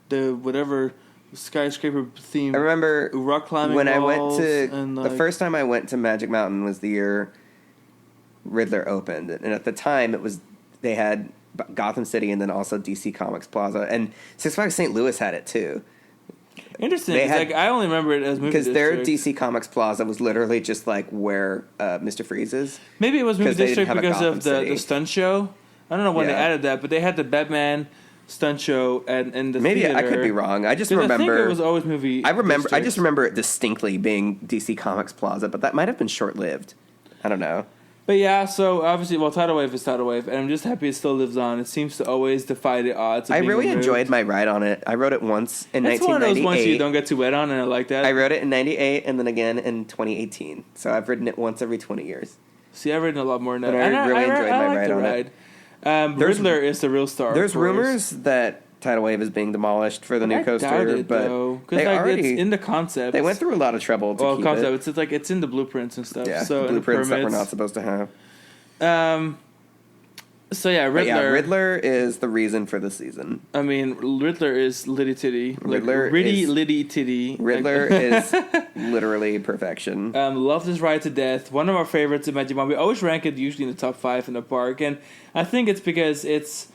the whatever skyscraper theme. I remember rock climbing when walls I went to the first time I went to Magic Mountain was the year Riddler opened, and at the time they had Gotham City and then also DC Comics Plaza, and Six Flags St. Louis had it too. Interesting. I only remember it as Movie District. Because their DC Comics Plaza was literally just where Mr. Freeze is. Maybe it was Movie District because of the stunt show. I don't know when they added that, but they had the Batman stunt show and the maybe theater. I could be wrong. I just remember. I think it was always Movie. I just remember it distinctly being DC Comics Plaza, but that might have been short lived. I don't know. But yeah, so obviously, tidal wave is tidal wave, and I'm just happy it still lives on. It seems to always defy the odds. I really enjoyed my ride on it. I rode it once in 1998. It's one of those ones you don't get too wet on, and I like that. I rode it in 98 and then again in 2018. So I've ridden it once every 20 years. See, I've ridden a lot more than that. And I really enjoyed my ride on it. Riddler is the real star. There's rumors that tidal wave is being demolished for the new coaster, doubt it, but they already it's in the concept. They went through a lot of trouble to keep it. It's like it's in the blueprints and stuff. Yeah, so blueprints that we're not supposed to have. So yeah, Riddler. Yeah, Riddler is the reason for the season. I mean, Riddler is litty titty. Riddler is litty titty. Riddler is literally perfection. Love this ride to death. One of our favorites in Magic Mountain. We always rank it usually in the top 5 in the park, and I think it's because it's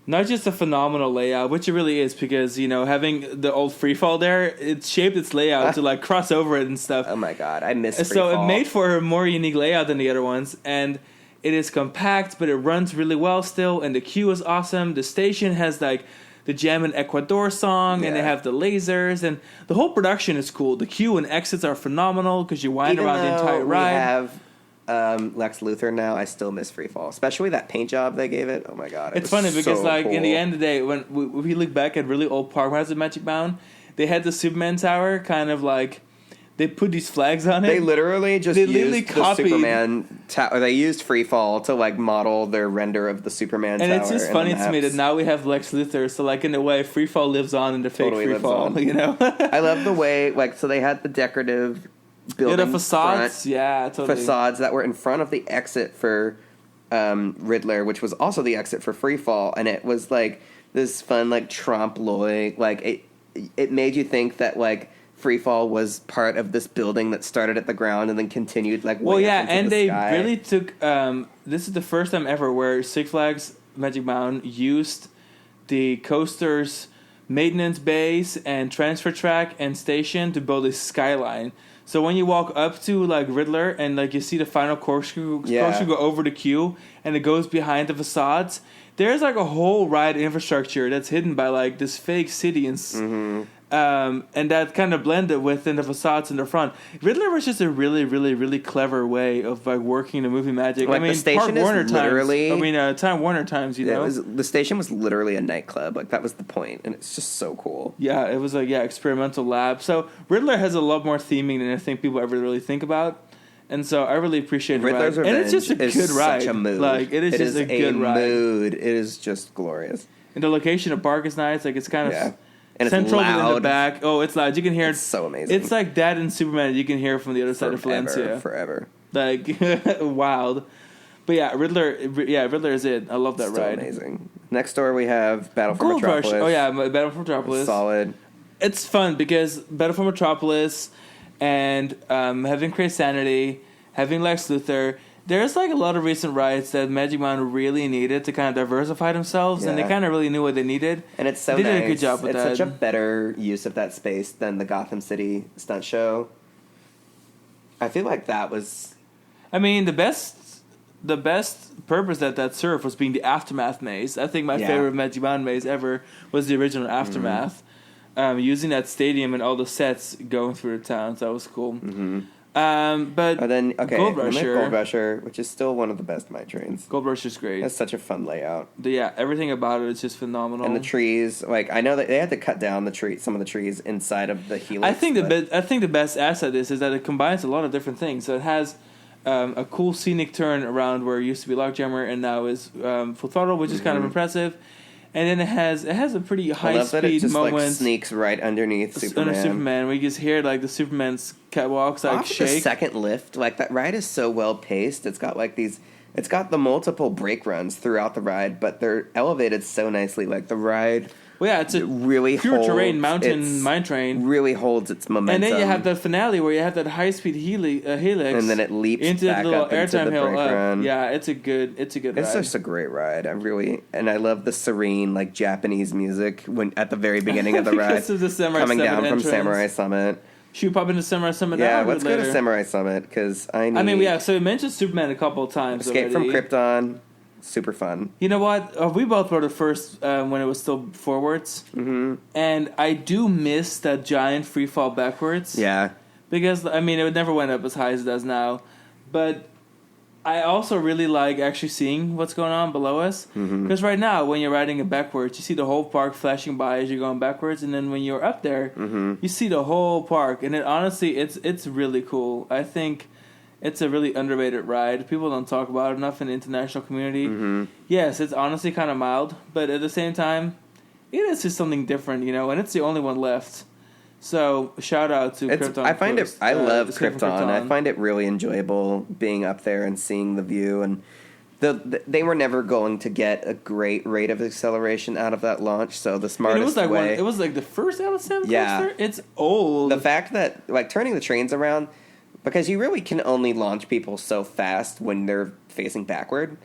not just a phenomenal layout, which it really is, because, you know, having the old freefall there, it shaped its layout to, like, cross over it and stuff. Oh, my God. I miss freefall. So it made for a more unique layout than the other ones, and it is compact, but it runs really well still, and the queue is awesome. The station has, like, the Jam in Ecuador song, and they have the lasers, and the whole production is cool. The queue and exits are phenomenal, because you wind around the entire ride. We have Lex Luthor now, I still miss freefall, especially that paint job they gave it. Oh my God, it's funny because like cool. In the end of the day, when we look back at really old park rides at Magic Mountain, they had the Superman Tower kind of like they put these flags on it. They literally just used the Superman Tower. They used freefall to like model their render of the Superman Tower. And it's just funny to me that now we have Lex Luthor, so like in a way, freefall lives on in the fake freefall. You know, I love the way like so they had the decorative. Building the facades, totally. Facades that were in front of the exit for Riddler, which was also the exit for Freefall, and it was like this fun like trompe l'oeil. Like it made you think that like Freefall was part of this building that started at the ground and then continued like way up into and the they sky. Really took. This is the first time ever where Six Flags Magic Mountain used the coaster's maintenance bays and transfer track and station to build a skyline. So when you walk up to like Riddler and like you see the final corkscrew go over the queue and it goes behind the facades, there's like a whole ride infrastructure that's hidden by like this fake city and and that kind of blended within the facades in the front. Riddler was just a really, really, really clever way of like working the movie magic. Like, I mean, the station is literally. Time Warner times. You know, the station was literally a nightclub. Like that was the point, and it's just so cool. Yeah, it was like experimental lab. So Riddler has a lot more theming than I think people ever really think about. And so I really appreciate Riddler's Revenge. And it's just a good ride. Such a mood. Like it is a good ride. Mood. It is just glorious. And the location of park is nice. Like it's kind of and central it's loud. in the back. Oh, it's loud. You can hear it. It's so amazing. It's like that in Superman. You can hear from the other side of Valencia. Forever. Like wild. But yeah, Riddler. Yeah, Riddler is it. I love that ride. Amazing. Next door we have Battle for Gold Metropolis. Rush. Oh yeah, Battle for Metropolis. Solid. It's fun because Battle for Metropolis and having Crazy Sanity, having Lex Luthor. There's like a lot of recent rides that Magic Mountain really needed to kind of diversify themselves, and they kind of really knew what they needed. And it's so they nice. did a good job with that. It's such a better use of that space than the Gotham City stunt show. I feel like that was. I mean, the best purpose that served was being the Aftermath maze. I think my favorite Magic Mountain maze ever was the original Aftermath. Using that stadium and all the sets going through the town, so that was cool. Mm-hmm. But then Gold Rusher, which is still one of the best Mine Trains. Gold Rush is great. It's such a fun layout. Everything about it is just phenomenal. And the trees, like I know that they had to cut down some of the trees inside of the helix. I think the best asset is that it combines a lot of different things. So it has a cool scenic turn around where it used to be Lockjammer and now is Full Throttle, which is kind of impressive. And then it has a pretty high speed moment. Like sneaks right underneath Superman. Under Superman, where you just hear like the Superman's catwalks like shake. The second lift, like that ride is so well paced. It's got like these. It's got the multiple brake runs throughout the ride, but they're elevated so nicely. Like the ride. Well, yeah, it's a really pure terrain mountain mine train. Really holds its momentum. And then you have the finale where you have that high speed helix, and then it leaps into back the little up into airtime the hill brake up. run. Yeah, it's a good ride. It's just a great ride. I love the serene like Japanese music when at the very beginning of the ride, of the coming down from Samurai Summit. Should we pop into Samurai Summit now? Yeah, let's go to Samurai Summit because so we mentioned Superman a couple of times. Escape from Krypton. Super fun. You know what? We both rode it first when it was still forwards. Mm-hmm. And I do miss that giant free fall backwards. Yeah. Because, it never went up as high as it does now. But I also really like actually seeing what's going on below us. Because right now, when you're riding it backwards, you see the whole park flashing by as you're going backwards. And then when you're up there, you see the whole park. And honestly, it's really cool. I think it's a really underrated ride. People don't talk about it enough in the international community. Yes, it's honestly kind of mild. But at the same time, it is just something different, and it's the only one left. So shout out to Krypton. I love Krypton. I find it really enjoyable being up there and seeing the view. And they were never going to get a great rate of acceleration out of that launch. So the smartest way. It was like the first LSM coaster. It's old. The fact that like turning the trains around, because you really can only launch people so fast when they're facing backward.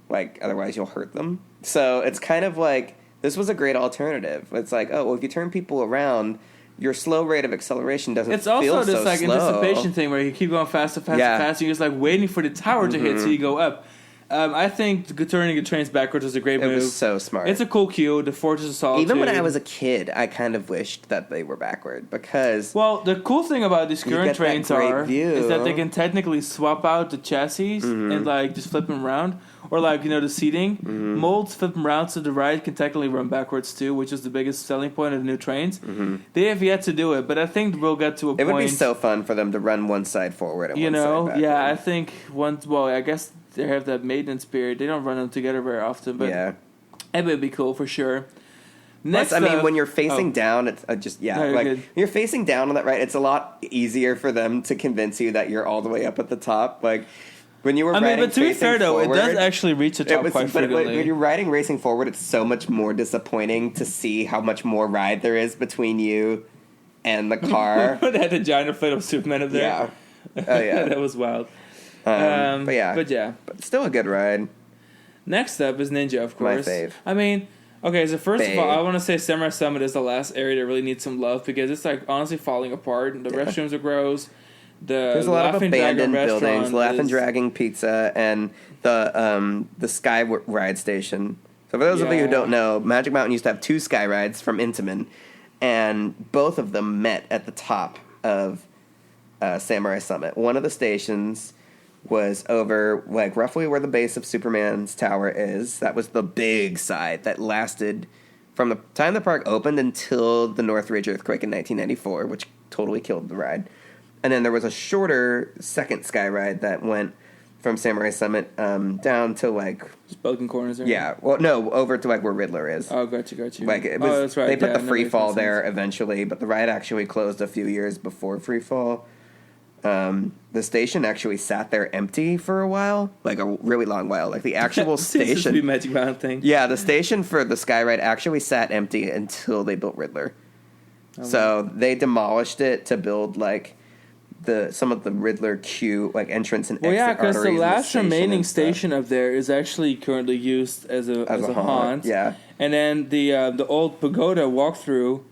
Like otherwise you'll hurt them. So it's kind of like this was a great alternative. It's like, oh well, if you turn people around, your slow rate of acceleration doesn't feel so slow. It's also this like anticipation thing where you keep going faster, faster, faster. You're just like waiting for the tower to hit so you go up. I think turning the trains backwards was a great move. It was so smart. It's a cool cue. The Fortress of Solitude. Even when I was a kid, I kind of wished that they were backward because... Well, the cool thing about these current trains is that they can technically swap out the chassis and like just flip them around. Or like, the seating. Molds flip them around so the ride can technically run backwards too, which is the biggest selling point of the new trains. They have yet to do it, but I think we'll get to a point... It would be so fun for them to run one side forward and one side backward. Yeah, I think I guess... They have that maintenance period. They don't run them together very often, but it would be cool for sure. Next, when you're facing down, it's when you're facing down on that ride, it's a lot easier for them to convince you that you're all the way up at the top. Like when you were riding, but to be fair though, it does actually reach the top quite frequently. But when you're riding racing forward, it's so much more disappointing to see how much more ride there is between you and the car. They had the giant inflatable of Superman up there. Yeah, oh yeah, that was wild. But still a good ride. Next up is Ninja, of course. My fave. So first of all, I want to say Samurai Summit is the last area that really needs some love because it's like honestly falling apart. The restrooms are gross. There's a lot of abandoned buildings. Laughing Dragon Pizza and the Sky Ride Station. So for those of you who don't know, Magic Mountain used to have two Sky Rides from Intamin, and both of them met at the top of Samurai Summit. One of the stations was over like roughly where the base of Superman's tower is. That was the big side that lasted from the time the park opened until the Northridge earthquake in 1994, which totally killed the ride. And then there was a shorter second sky ride that went from Samurai Summit down to like just Pelican Corners there. Yeah, well, no, over to like where Riddler is. Oh, got you. Like it was, that's right. They put the free fall there eventually, but the ride actually closed a few years before free fall. The station actually sat there empty for a while, like a really long while. Like the actual station, this be Magic Mountain thing. Yeah, the station for the Sky Ride actually sat empty until they built Riddler. So they demolished it to build like some of the Riddler queue, like entrance and exit arteries. Because the last remaining station up there is actually currently used as a haunt. Yeah, and then the old pagoda walkthrough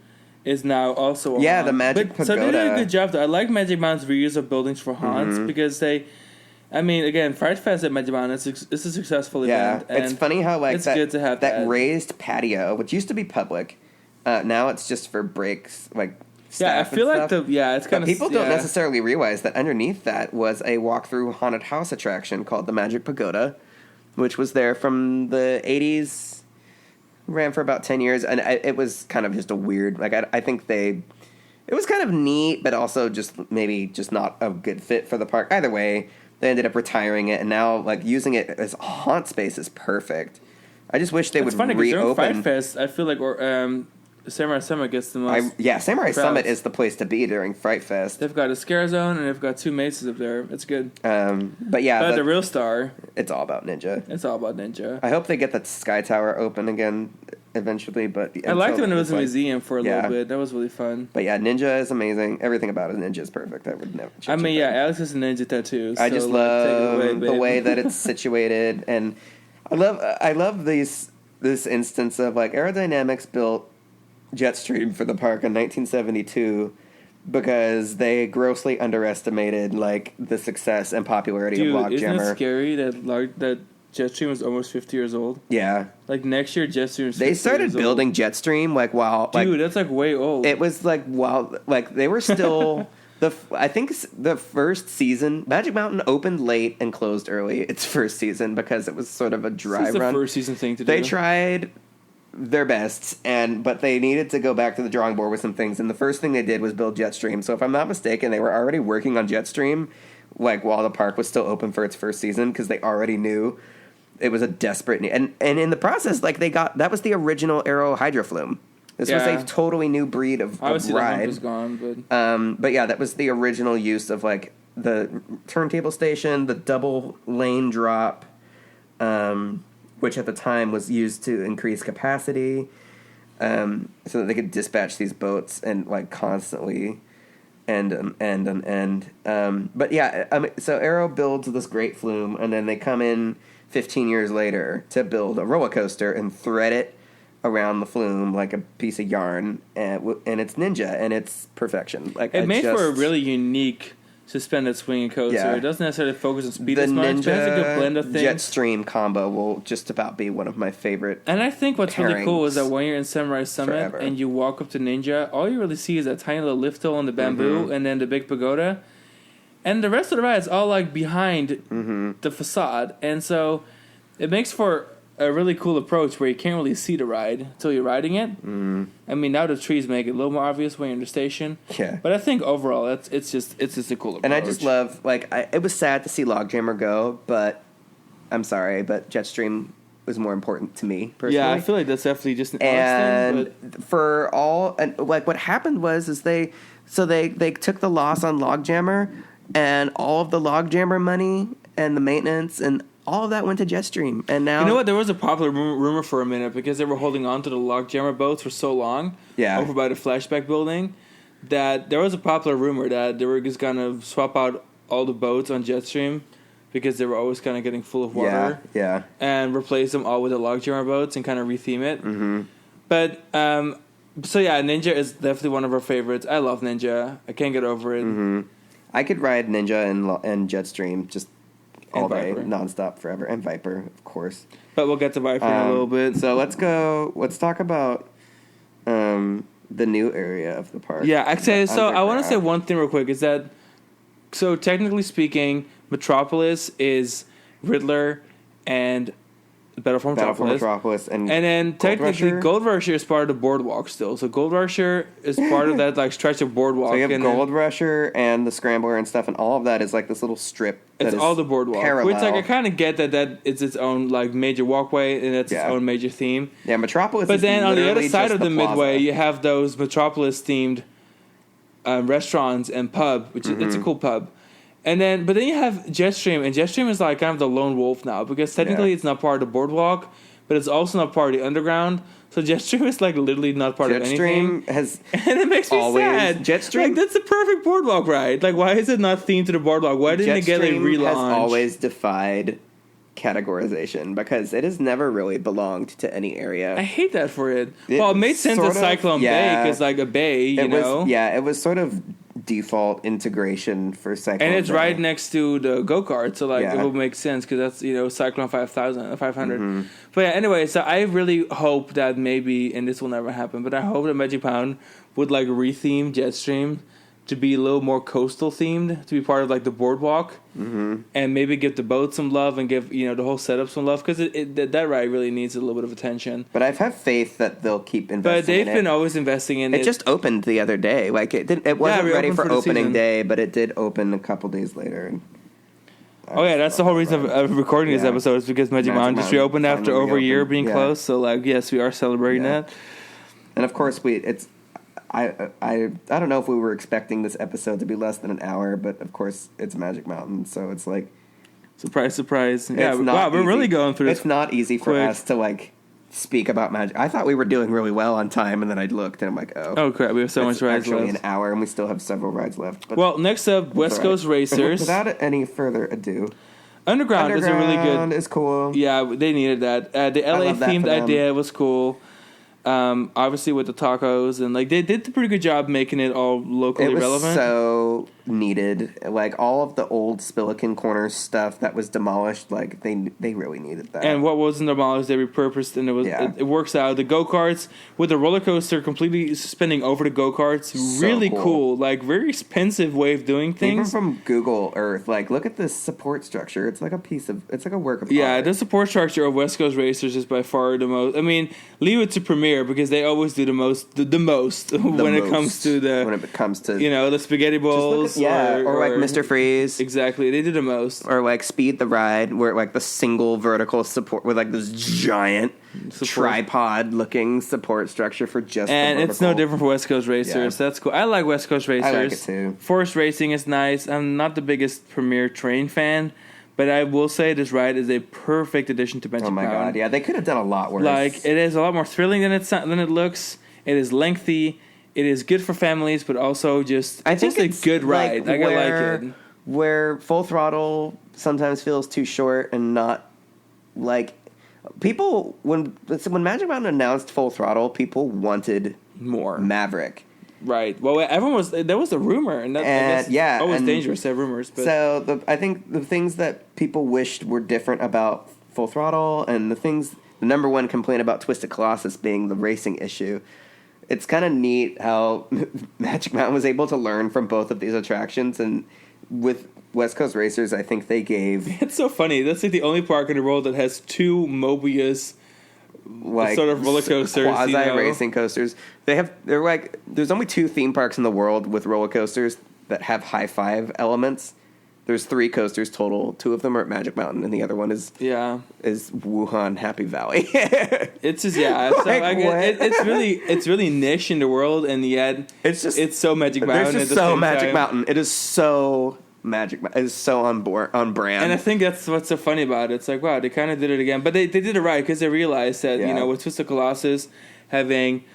is now also a haunt. The Magic Pagoda. So they did a good job, though. I like Magic Mountain's reuse of buildings for haunts because they... again, Fright Fest at Magic Mountain, it's a successful event. Yeah, it's funny how like it's good to have that raised patio, which used to be public, now it's just for breaks, like staff. I feel like stuff. it's kind of... People don't necessarily realize that underneath that was a walk-through haunted house attraction called the Magic Pagoda, which was there from the 80s... Ran for about 10 years, and it was kind of just a weird... Like, I think it was kind of neat, but also maybe not a good fit for the park. Either way, they ended up retiring it, and now, like, using it as a haunt space is perfect. I just wish they would reopen... During Fright Fest, I feel like Samurai Summit gets the most... Samurai Summit is the place to be during Fright Fest. They've got a scare zone, and they've got two mazes up there. It's good. But the real star... It's all about Ninja. It's all about Ninja. I hope they get the Sky Tower open again eventually, but... I liked it when it was a museum for a little bit. That was really fun. But Ninja is amazing. Everything about it, Ninja is perfect. I would never change it. Alex has a Ninja tattoo. I just love the way that it's situated, and I love this instance of, like, Aerodynamics built Jetstream for the park in 1972 because they grossly underestimated like the success and popularity of Logjammer. Isn't it scary that Jetstream was almost 50 years old? Yeah. Like next year, Jetstream. They started building Jetstream like while that's like way old. It was like while like they were still I think the first season, Magic Mountain opened late and closed early its first season because it was sort of a dry run. The first season thing to do. They tried their best, but they needed to go back to the drawing board with some things. And the first thing they did was build Jetstream. So if I'm not mistaken, they were already working on Jetstream, like while the park was still open for its first season, because they already knew it was a desperate need. And in the process, like that was the original Aero Hydro Flume. This was a totally new breed of obviously ride. Obviously, the hump is gone, but yeah, that was the original use of like the turntable station, the double lane drop, which at the time was used to increase capacity, so that they could dispatch these boats and like constantly end. But yeah, so Aero builds this great flume, and then they come in 15 years later to build a roller coaster and thread it around the flume like a piece of yarn, and it's ninja, and it's perfection. Like it made for a really unique suspended swinging coaster. Yeah. It doesn't necessarily focus on speed as much, but it's a good blend of things. Jetstream combo will just about be one of my favorite. And I think what's really cool is that when you're in Samurai Summit and you walk up to Ninja, all you really see is that tiny little lift hill on the bamboo, and then the big pagoda, and the rest of the ride is all like behind the facade, and so it makes for a really cool approach where you can't really see the ride until you're riding it. I mean, now the trees make it a little more obvious when you're in the station. Yeah. But I think overall, it's just a cool approach. And I just love, like, it was sad to see Logjammer go, but I'm sorry, but Jetstream was more important to me, personally. Yeah, I feel like that's definitely just an honest thing. And for all, and like what happened was they took the loss on Logjammer, and all of the Logjammer money and the maintenance and all of that went to Jetstream, and now... You know what? There was a popular rumor for a minute because they were holding on to the Logjammer boats for so long over by the Flashback building that there was a popular rumor that they were just going to swap out all the boats on Jetstream because they were always kind of getting full of water and replace them all with the Logjammer boats and kind of retheme it. But, so yeah, Ninja is definitely one of our favorites. I love Ninja. I can't get over it. I could ride Ninja and Jetstream just all day, Viper. nonstop, forever, and Viper, of course. But we'll get to Viper in a little bit. So let's talk about the new area of the park. Yeah, actually, so I want to say one thing real quick, is that, so technically speaking, Metropolis is Riddler and Battle for Metropolis. And then technically Gold Rusher is part of the boardwalk still. So Gold Rusher is part of that like stretch of boardwalk. So you have Gold Rusher and the Scrambler and stuff, and all of that is like this little strip. It's all the boardwalk. Parallel. Which like I kind of get that it's its own like major walkway and it's its own major theme. Yeah, Metropolis. But then on the other side of the midway, you have those Metropolis themed restaurants and pub, which is it's a cool pub. And then, but then you have Jetstream, and Jetstream is like kind of the lone wolf now because technically it's not part of the boardwalk, but it's also not part of the underground. So Jetstream is like literally not part of anything. Jetstream has and it makes me sad. Jetstream, like that's the perfect boardwalk ride. Like why is it not themed to the boardwalk? Why didn't it get like relaunched? Has always defied categorization because it has never really belonged to any area. I hate that for it. Well, it made sense at Cyclone Bay because like a bay, you know. It was sort of default integration for Cyclone and it's Bay. Right next to the go-kart, so like it will make sense because that's, you know, Cyclone 500. But yeah, anyway, so I really hope that maybe, and this will never happen, but I hope that Magic Pound would like retheme Jetstream to be a little more coastal themed, to be part of like the boardwalk, and maybe give the boat some love and give, you know, the whole setup some love because that ride really needs a little bit of attention. But I have faith that they'll keep investing. But they've been always investing in it. It just opened the other day. Like it wasn't ready for opening day, but it did open a couple days later. And that's the whole reason of recording this episode is because Magic Mountain just reopened after over a year being closed. So like, yes, we are celebrating that. And of course, I don't know if we were expecting this episode to be less than an hour, but of course it's Magic Mountain, so it's like surprise. Yeah, we're really going through this. It's not easy for us to like speak about Magic. I thought we were doing really well on time, and then I looked and I'm like, oh crap, we have so much rides left. Actually, an hour, and we still have several rides left. But well, next up, West Coast Racers. Without any further ado, Underground is a really good. Is cool. Yeah, they needed that. The LA themed idea was cool. Obviously with the tacos and like they did a pretty good job making it all locally relevant. needed. Like, all of the old Spillikin Corners stuff that was demolished, like, they really needed that. And what wasn't demolished, they repurposed, and it works out. The go-karts, with the roller coaster completely suspending over the go-karts, really cool. Like, very expensive way of doing things. Even from Google Earth, like, look at this support structure. It's like a work of art. Yeah, the support structure of West Coast Racers is by far the most. I mean, leave it to Premiere, because they always do the most when it comes to the spaghetti bowls. Or like Mr. Freeze. Exactly, they do the most. Or like Speed the Ride, where like the single vertical support with like this giant tripod-looking support structure for just. And it's no different for West Coast Racers. Yeah. That's cool. I like West Coast Racers. I like it too. Force Racing is nice. I'm not the biggest Premier Train fan, but I will say this ride is a perfect addition to Magic Mountain. Oh my god, yeah, they could have done a lot worse. Like, it is a lot more thrilling than it looks. It is lengthy. It is good for families, but also it's a good ride. Like, I like it. Where Full Throttle sometimes feels too short and not like people when Magic Mountain announced Full Throttle, people wanted more Maverick. Right. Well, there was a rumor, and I guess always dangerous to have rumors. But. So I think the things that people wished were different about Full Throttle, and the number one complaint about Twisted Colossus being the racing issue. It's kind of neat how Magic Mountain was able to learn from both of these attractions, and with West Coast Racers, I think they gave... It's so funny. That's like the only park in the world that has two Mobius sort of roller coasters. Quasi-racing coasters. There's only 2 theme parks in the world with roller coasters that have high five elements. There's 3 coasters total. 2 of them are at Magic Mountain, and the other one is Wuhan Happy Valley. It's just it's really niche in the world, and yet it's so Magic Mountain. It's just so Magic Mountain. It is so Magic. It is so on brand. And I think that's what's so funny about it. It's like, wow, they kind of did it again, but they did it right, because they realized that with Twisted Colossus having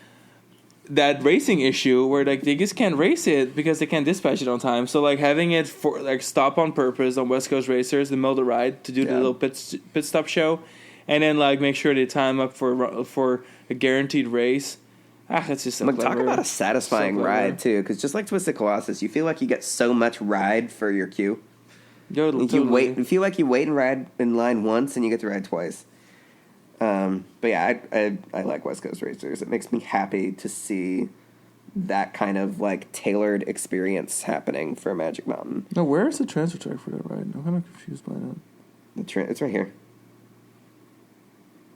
that racing issue where like they just can't race it because they can't dispatch it on time. So like having it for like stop on purpose on West Coast Racers in the middle of the ride to do the little pit stop show, and then like make sure they time up for a guaranteed race. That's just talk about a satisfying ride too, because just like Twisted Colossus, you feel like you get so much ride for your queue. You feel like you wait and ride in line once and you get to ride twice. But yeah, I like West Coast Racers. It makes me happy to see that kind of like tailored experience happening for Magic Mountain. Now, where is the transfer track for that ride? I'm kind of confused by that. It's right here.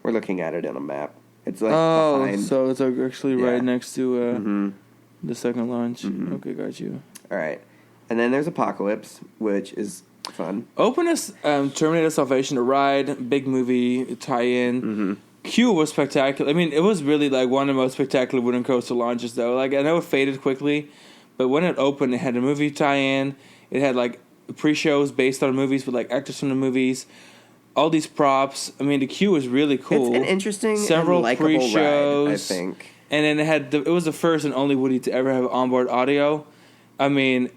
We're looking at it in a map. It's like behind. So it's actually right next to the second launch. Mm-hmm. Okay, got you. All right, and then there's Apocalypse, which is fun. Openness, Terminator Salvation, the ride, big movie tie-in. Mm-hmm. Q was spectacular. I mean, it was really like one of the most spectacular wooden coaster launches, though. Like, I know it faded quickly, but when it opened, it had a movie tie-in. It had like pre-shows based on movies with like actors from the movies. All these props. I mean, the queue was really cool. It's an interesting several and pre-shows, ride, I think. And then it was the first and only Woody to ever have onboard audio. I mean,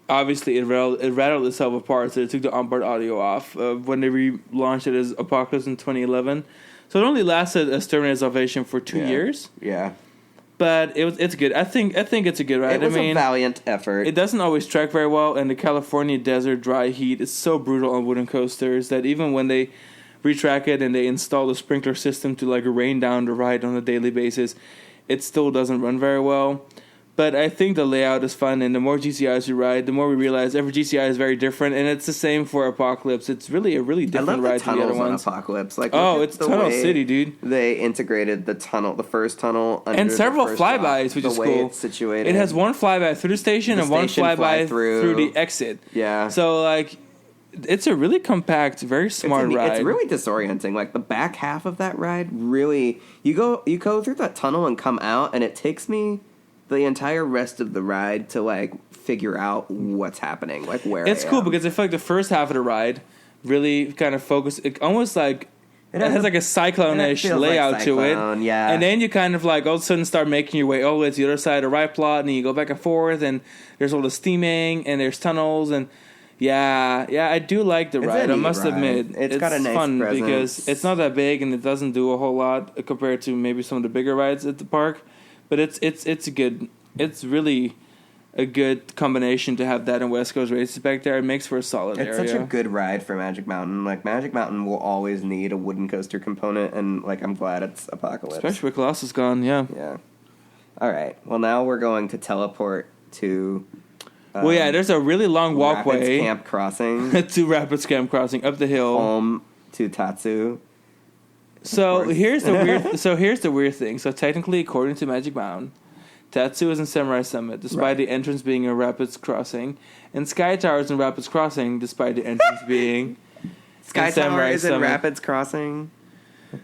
obviously it rattled itself apart, so they took the onboard audio off when they relaunched it as Apocalypse in 2011. So it only lasted as Terminator Salvation for 2 years. Yeah. But it's good. I think it's a good ride. It was a valiant effort. It doesn't always track very well, and the California desert dry heat is so brutal on wooden coasters that even when they retrack it and they install the sprinkler system to like rain down the ride on a daily basis, it still doesn't run very well. But I think the layout is fun, and the more GCIs we ride, the more we realize every GCI is very different, and it's the same for Apocalypse. It's really a really different ride to the other ones. Apocalypse. Like, it's Tunnel City, dude. They integrated the first tunnel, under and several flybys, which is cool. It's situated. It has one flyby through the station and one flyby through the exit. Yeah. So like, it's a really compact, very smart ride. It's really disorienting. Like the back half of that ride, really, you go through that tunnel and come out, and it takes me the entire rest of the ride to like figure out what's happening, like where it's cool because I feel like the first half of the ride really kind of focused. It almost like it has like a cyclone-ish layout to it, and then you kind of like all of a sudden start making your way all the way to the other side of the ride plot, and you go back and forth, and there's all the steaming, and there's tunnels, and I do like the ride. I must admit, it's got a nice fun presence. Because it's not that big and it doesn't do a whole lot compared to maybe some of the bigger rides at the park. But it's good. It's really a good combination to have that and West Coast races back there. It makes for a solid area. It's such a good ride for Magic Mountain. Like, Magic Mountain will always need a wooden coaster component, and, like, I'm glad it's Apocalypse. Especially with Colossus gone, yeah. Yeah. All right. Well, now we're going to teleport to... there's a really long walkway. Rapids Camp Crossing. to Rapids Camp Crossing, up the hill. Home to Tatsu. So here's the weird thing. So technically, according to Magic Mountain, Tatsu is in Samurai Summit, despite the entrance being in Rapids Crossing, and Sky Tower is in Rapids Crossing, despite the entrance being Sky Tower is in Rapids Crossing.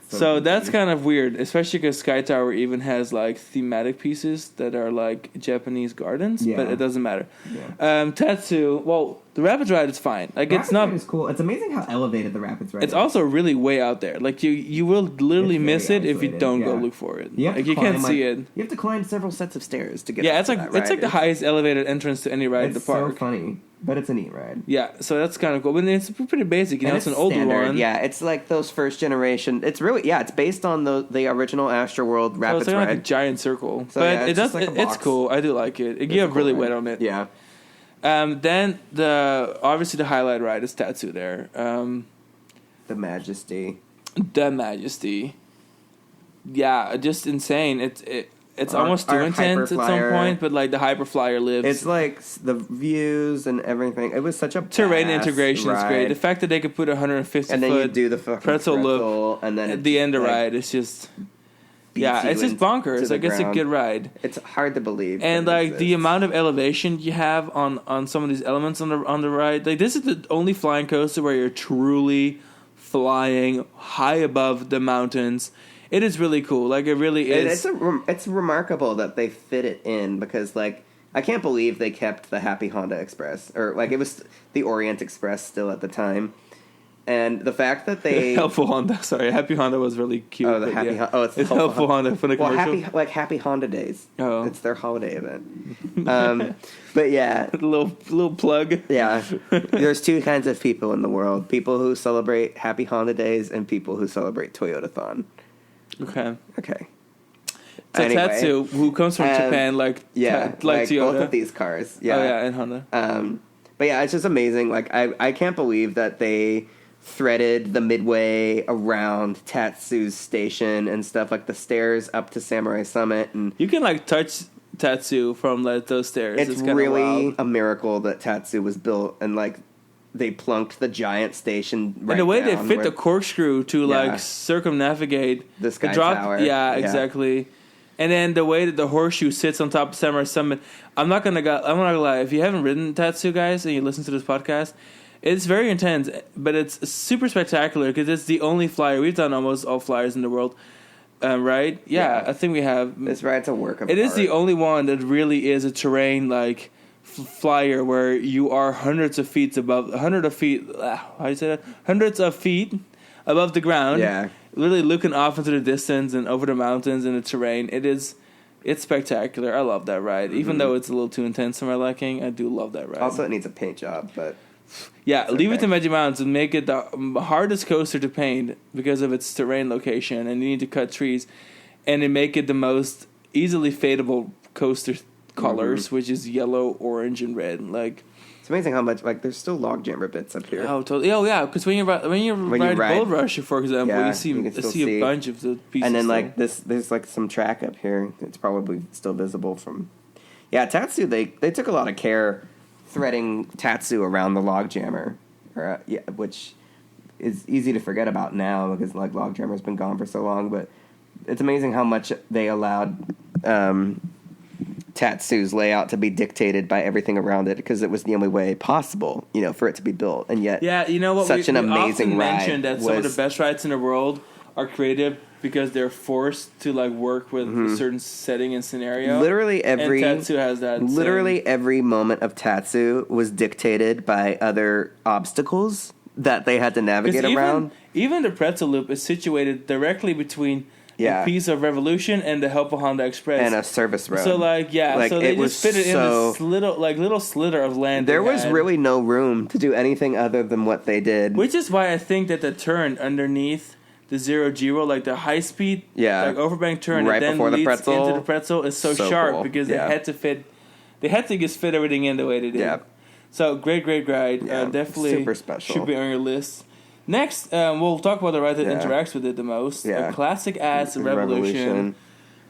So that's kind of weird, especially because Sky Tower even has like thematic pieces that are like Japanese gardens, but it doesn't matter. Yeah. Tatsu, well, the Rapids ride is fine. Like Rapids ride is cool. It's amazing how elevated the Rapids ride is. It's also really way out there. Like you will literally miss it if you don't go look for it. You can't see it. You have to climb several sets of stairs to get. Yeah, it's like the highest elevated entrance to any ride in the park. It's so funny. But it's a neat ride. Yeah, so that's kind of cool. But it's pretty basic. It's an older one. Yeah, it's like those first generation. It's really, it's based on the original Astroworld Rapids ride. Like a giant circle. So, but it's cool. I do like it. You have really weight on it. Yeah. Then obviously the highlight ride is Tatsu there. The Majesty. The Majesty. Yeah, just insane. It's almost too intense at some point, but like the Hyperflyer lives. It's like the views and everything. It was such a terrain integration is great. The fact that they could put 150 and then foot you do the fucking pretzel loop, and then at the end of ride, it's just it's just bonkers. Like it's a good ride. It's hard to believe. And like the amount of elevation you have on some of these elements on the ride, like this is the only flying coaster where you're truly flying high above the mountains. It is really cool. Like, it really is. It's remarkable that they fit it in because, like, I can't believe they kept the Happy Honda Express. Or, like, it was the Orient Express still at the time. And the fact that they... Helpful Honda. Sorry, Happy Honda was really cute. Oh, the Happy Honda. Oh, it's Helpful Honda for the commercial. Well, Happy Honda Days. Oh. It's their holiday event. But, yeah. little plug. Yeah. There's two kinds of people in the world. People who celebrate Happy Honda Days and people who celebrate Toyotathon. Okay. So anyway, Tatsu, who comes from Japan, like like Toyota. both of these cars. Yeah. Oh, yeah, and Honda. But yeah, it's just amazing. Like, I can't believe that they threaded the midway around Tatsu's station and stuff, like the stairs up to Samurai Summit. And you can, like, touch Tatsu from, like, those stairs. It's really a miracle that Tatsu was built and, like, they plunked the giant station right and the way down they fit the corkscrew to like circumnavigate the Sky Tower. Yeah, exactly. And then the way that the horseshoe sits on top of Samurai Summit. I'm not gonna lie. If you haven't ridden Tatsu, guys, and you listen to this podcast, it's very intense, but it's super spectacular because it's the only flyer. We've done almost all flyers in the world, right? Yeah, I think we have. This ride's a work of art. It is the only one that really is a terrain like flyer where you are hundreds of feet above the ground. Yeah, literally looking off into the distance and over the mountains and the terrain. It's spectacular. I love that ride, even though it's a little too intense for my liking. I do love that ride. Also, it needs a paint job, but leave it to Magic Mountains and make it the hardest coaster to paint because of its terrain location, and you need to cut trees, and then make it the most easily fadable coaster colors, which is yellow, orange, and red. Like, it's amazing how much there's still log jammer bits up here. Oh, totally. Oh, yeah. Because when you ride Gold Rush, for example, you see a bunch of the pieces. And then like there's like some track up here. It's probably still visible from. Yeah, Tatsu. They took a lot of care threading Tatsu around the log jammer, which is easy to forget about now because like log jammer's been gone for so long. But it's amazing how much they allowed. Tatsu's layout to be dictated by everything around it because it was the only way possible, for it to be built. And yet, you know what? Such an amazing ride. Mentioned that some of the best rides in the world are creative because they're forced to like work with a certain setting and scenario. Literally every and Tatsu has that. Literally every moment of Tatsu was dictated by other obstacles that they had to navigate around. Even the pretzel loop is situated directly between. A piece of Revolution and the Helpful Honda Express and a service road. So so they just fit it in this little slither of land. There was really no room to do anything other than what they did. Which is why I think that the turn underneath the Zero Giro, like the high speed, like overbank turn, right and then before leads the pretzel, into the pretzel, is so sharp cool. because they had to fit they had to just fit everything in the way they did. Yeah. So great ride. Yeah, Definitely super special. Should be on your list. Next, we'll talk about the ride that interacts with it the most. Yeah. A classic ass Revolution.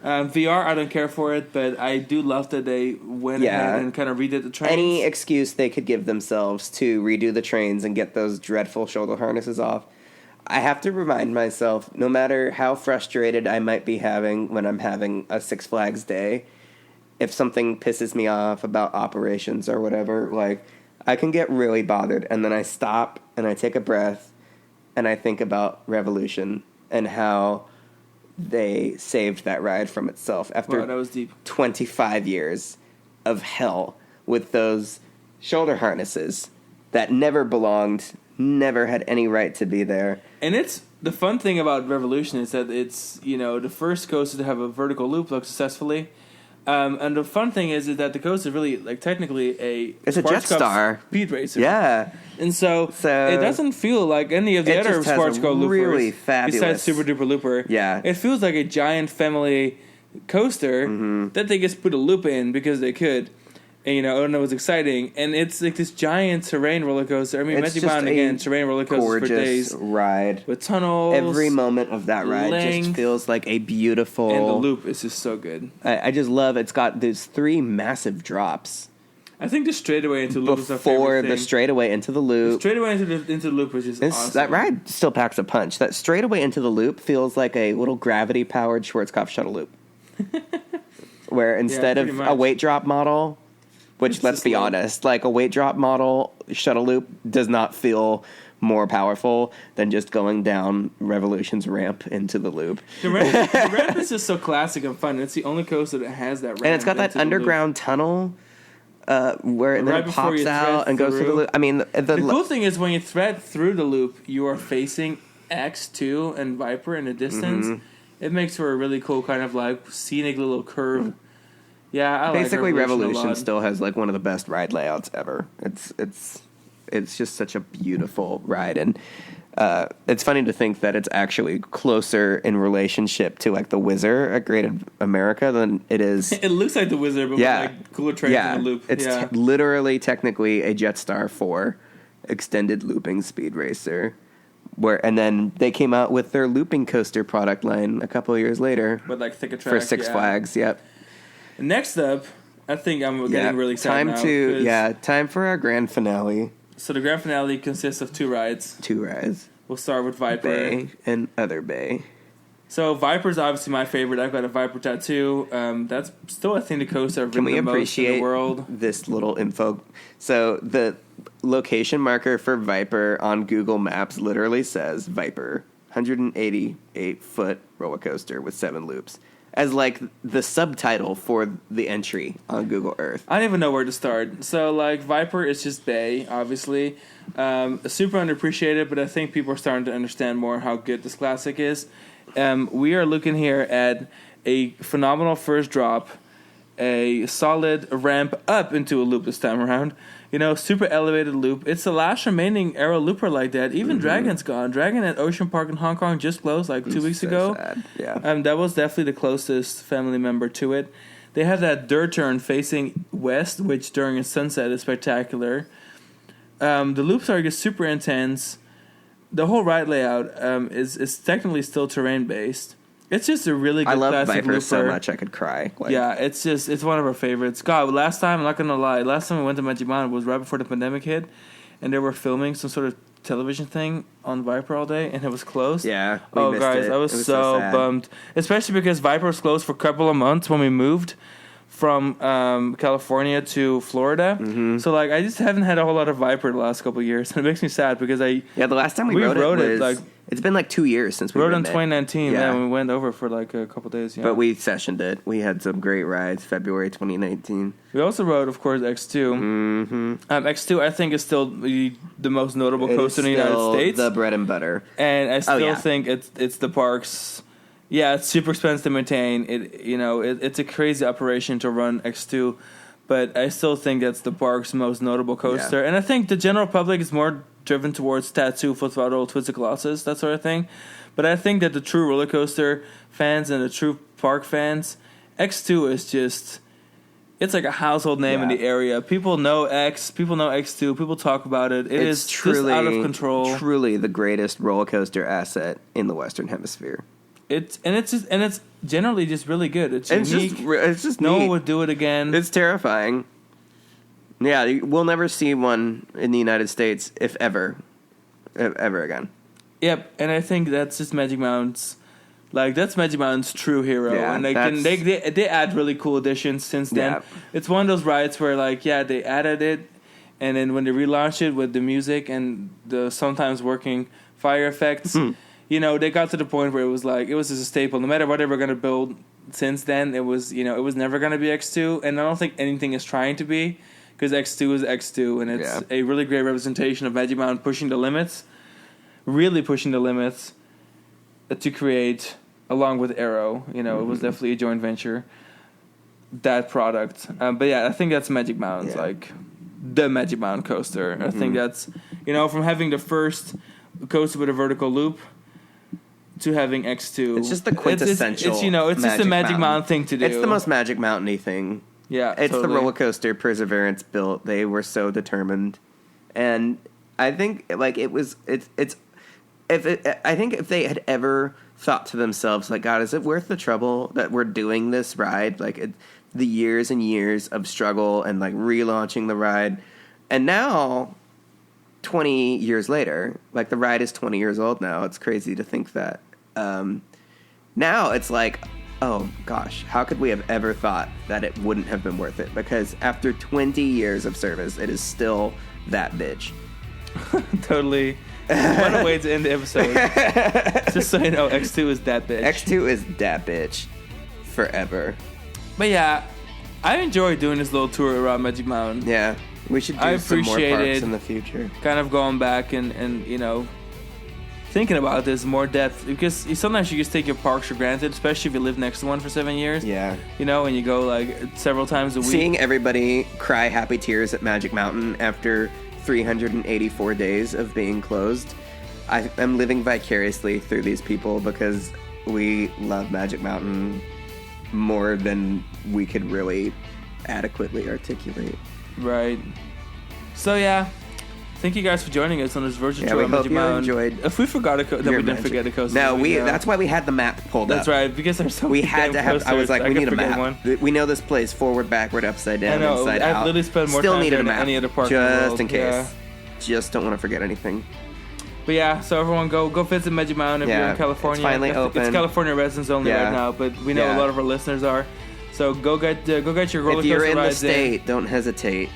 VR, I don't care for it, but I do love that they went ahead and kind of redid the trains. Any excuse they could give themselves to redo the trains and get those dreadful shoulder harnesses off. I have to remind myself, no matter how frustrated I might be having when I'm having a Six Flags day, if something pisses me off about operations or whatever, like, I can get really bothered, and then I stop and I take a breath and I think about Revolution and how they saved that ride from itself after that was deep. 25 years of hell with those shoulder harnesses that never belonged, never had any right to be there. And it's the fun thing about Revolution is that it's, the first coaster to have a vertical loop look successfully. And the fun thing is that the coaster is really, like, technically it's a Jetstar speed racer. Yeah. And so it doesn't feel like any of the other sports car loopers really fabulous, besides Super Duper Looper. Yeah. It feels like a giant family coaster that they just put a loop in because they could. And, and it was exciting. And it's like this giant terrain roller coaster. I mean, Magic Mountain, again, terrain roller coasters for days. Ride. With tunnels. Every moment of that ride just feels like a beautiful... And the loop is just so good. I just love it's got these 3 massive drops. I think the straightaway into the loop is our favorite Before thing. the straightaway into the loop. The straightaway into the loop was just awesome. That ride still packs a punch. That straightaway into the loop feels like a little gravity-powered Schwarzkopf shuttle loop. Where instead of a weight drop model... Which, let's be honest, like a weight drop model shuttle loop does not feel more powerful than just going down Revolution's ramp into the loop. The ramp is just so classic and fun. It's the only coaster that has that ramp. And it's got that underground tunnel where it then pops out and goes through the loop. I mean, the cool thing is when you thread through the loop, you are facing X2 and Viper in the distance. Mm-hmm. It makes for a really cool kind of like scenic little curve. Yeah, basically like Revolution still has like one of the best ride layouts ever. It's just such a beautiful ride, and it's funny to think that it's actually closer in relationship to like the Whizzer at Great America than it is. It looks like the Whizzer, but with like cooler trains in the loop. It's literally technically a Jetstar 4 extended looping speed racer. And then they came out with their looping coaster product line a couple of years later. With like thicker track for Six Flags. Yep. Next up, I think I'm getting really excited time for our grand finale. So the grand finale consists of 2 rides. 2 rides. We'll start with Viper. Bay and Other Bay. So Viper's obviously my favorite. I've got a Viper tattoo. That's still, I think, the coaster I've ridden the most in the world. This little info? So the location marker for Viper on Google Maps literally says Viper, 188-foot roller coaster with 7 loops. As like the subtitle for the entry on Google Earth. I don't even know where to start. So like Viper is just Bay, obviously. Super underappreciated, but I think people are starting to understand more how good this classic is. We are looking here at a phenomenal first drop, a solid ramp up into a loop this time around. Super elevated loop. It's the last remaining Aero looper like that. Even Dragon's gone. Dragon at Ocean Park in Hong Kong just closed like 2 weeks ago. Sad. Yeah. That was definitely the closest family member to it. They have that dirt turn facing west, which during a sunset is spectacular. The loops are just super intense. The whole ride layout is technically still terrain based. It's just a really good classic looper. I love Viper so much I could cry. It's one of our favorites. God, last time, I'm not going to lie, last time we went to Magic Mountain was right before the pandemic hit, and they were filming some sort of television thing on Viper all day, and it was closed. Yeah, we missed it. I was so bummed. Especially because Viper was closed for a couple of months when we moved from California to Florida. Mm-hmm. So, like, I just haven't had a whole lot of Viper the last couple of years, and it makes me sad because the last time we rode it was... It's been like 2 years since we rode in 2019. Yeah, we went over for like a couple days. Yeah. But we sessioned it. We had some great rides. February 2019. We also rode, of course, X2. Mm-hmm. X2, I think, is still the most notable coaster in the United States. The bread and butter. And I still think it's the park's. Yeah, it's super expensive to maintain. It's a crazy operation to run X2, but I still think that's the park's most notable coaster. Yeah. And I think the general public is more driven towards tattoo, full throttle, twisted colossus, that sort of thing. But I think that the true roller coaster fans and the true park fans, X2 is just it's like a household name in the area. People know X. People know X2. People talk about it. It's truly just out of control. Truly the greatest roller coaster asset in the Western Hemisphere. It's generally just really good. It's unique. It's just no neat. one would do it again. It's terrifying. Yeah, we'll never see one in the United States, if ever again. Yep, and I think that's just Magic Mountain's. Like, that's Magic Mountain's true hero, and they add really cool additions since then. Yeah. It's one of those rides where, like, they added it, and then when they relaunched it with the music and the sometimes working fire effects, they got to the point where it was just a staple. No matter what they were going to build since then, it was never going to be X2, and I don't think anything is trying to be, because X2 is X2, and it's a really great representation of Magic Mountain pushing the limits, really pushing the limits, to create, along with Arrow, it was definitely a joint venture, that product. But yeah, I think that's Magic Mountain's, like, the Magic Mountain coaster. I think that's, from having the first coaster with a vertical loop to having X2. It's just the quintessential it's just a Magic Mountain thing to do. It's the most Magic Mountain-y thing. Yeah, it's totally. The roller coaster Perseverance built. They were so determined. And I think, like, I think if they had ever thought to themselves, like, God, is it worth the trouble that we're doing this ride? Like, the years and years of struggle and, like, relaunching the ride. And now, 20 years later, like, the ride is 20 years old now. It's crazy to think that. Now it's like, oh, gosh, how could we have ever thought that it wouldn't have been worth it? Because after 20 years of service, it is still that bitch. Totally. What a way to end the episode. Just so you know, X2 is that bitch. X2 is that bitch. Forever. But yeah, I enjoy doing this little tour around Magic Mountain. Yeah. We should do some more parks in the future. Kind of going back and thinking about this more depth. Because sometimes you just take your parks for granted, especially if you live next to one for 7 years. Yeah. And you go like several times a week. Seeing everybody cry happy tears at Magic Mountain after 384 days of being closed. I'm living vicariously through these people because we love Magic Mountain more than we could really adequately articulate. Right. So yeah, thank you guys for joining us on this virtual tour of Magic Mountain. Enjoyed. If we forgot we didn't forget a coaster. No, that's why we had the map pulled up. That's right, because there's so many coasters. I was like, we need a map. We know this place forward, backward, upside down, inside out. I've literally spent more time than any other park in the world. Just in case. Yeah. Just don't want to forget anything. But yeah, so everyone go visit Magic Mountain if you're in California. It's finally open. It's California residents only right now, but we know a lot of our listeners are. So go get your roller coaster rides. If you're in the state, don't hesitate.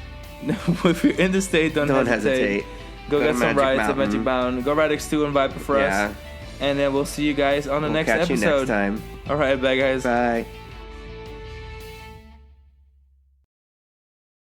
No, if you're in the state, don't hesitate. Go get some rides at Magic Mountain. Go ride X2 and Viper for us. And then we'll see you guys on the next episode. We'll catch you next time. All right, bye guys. Bye.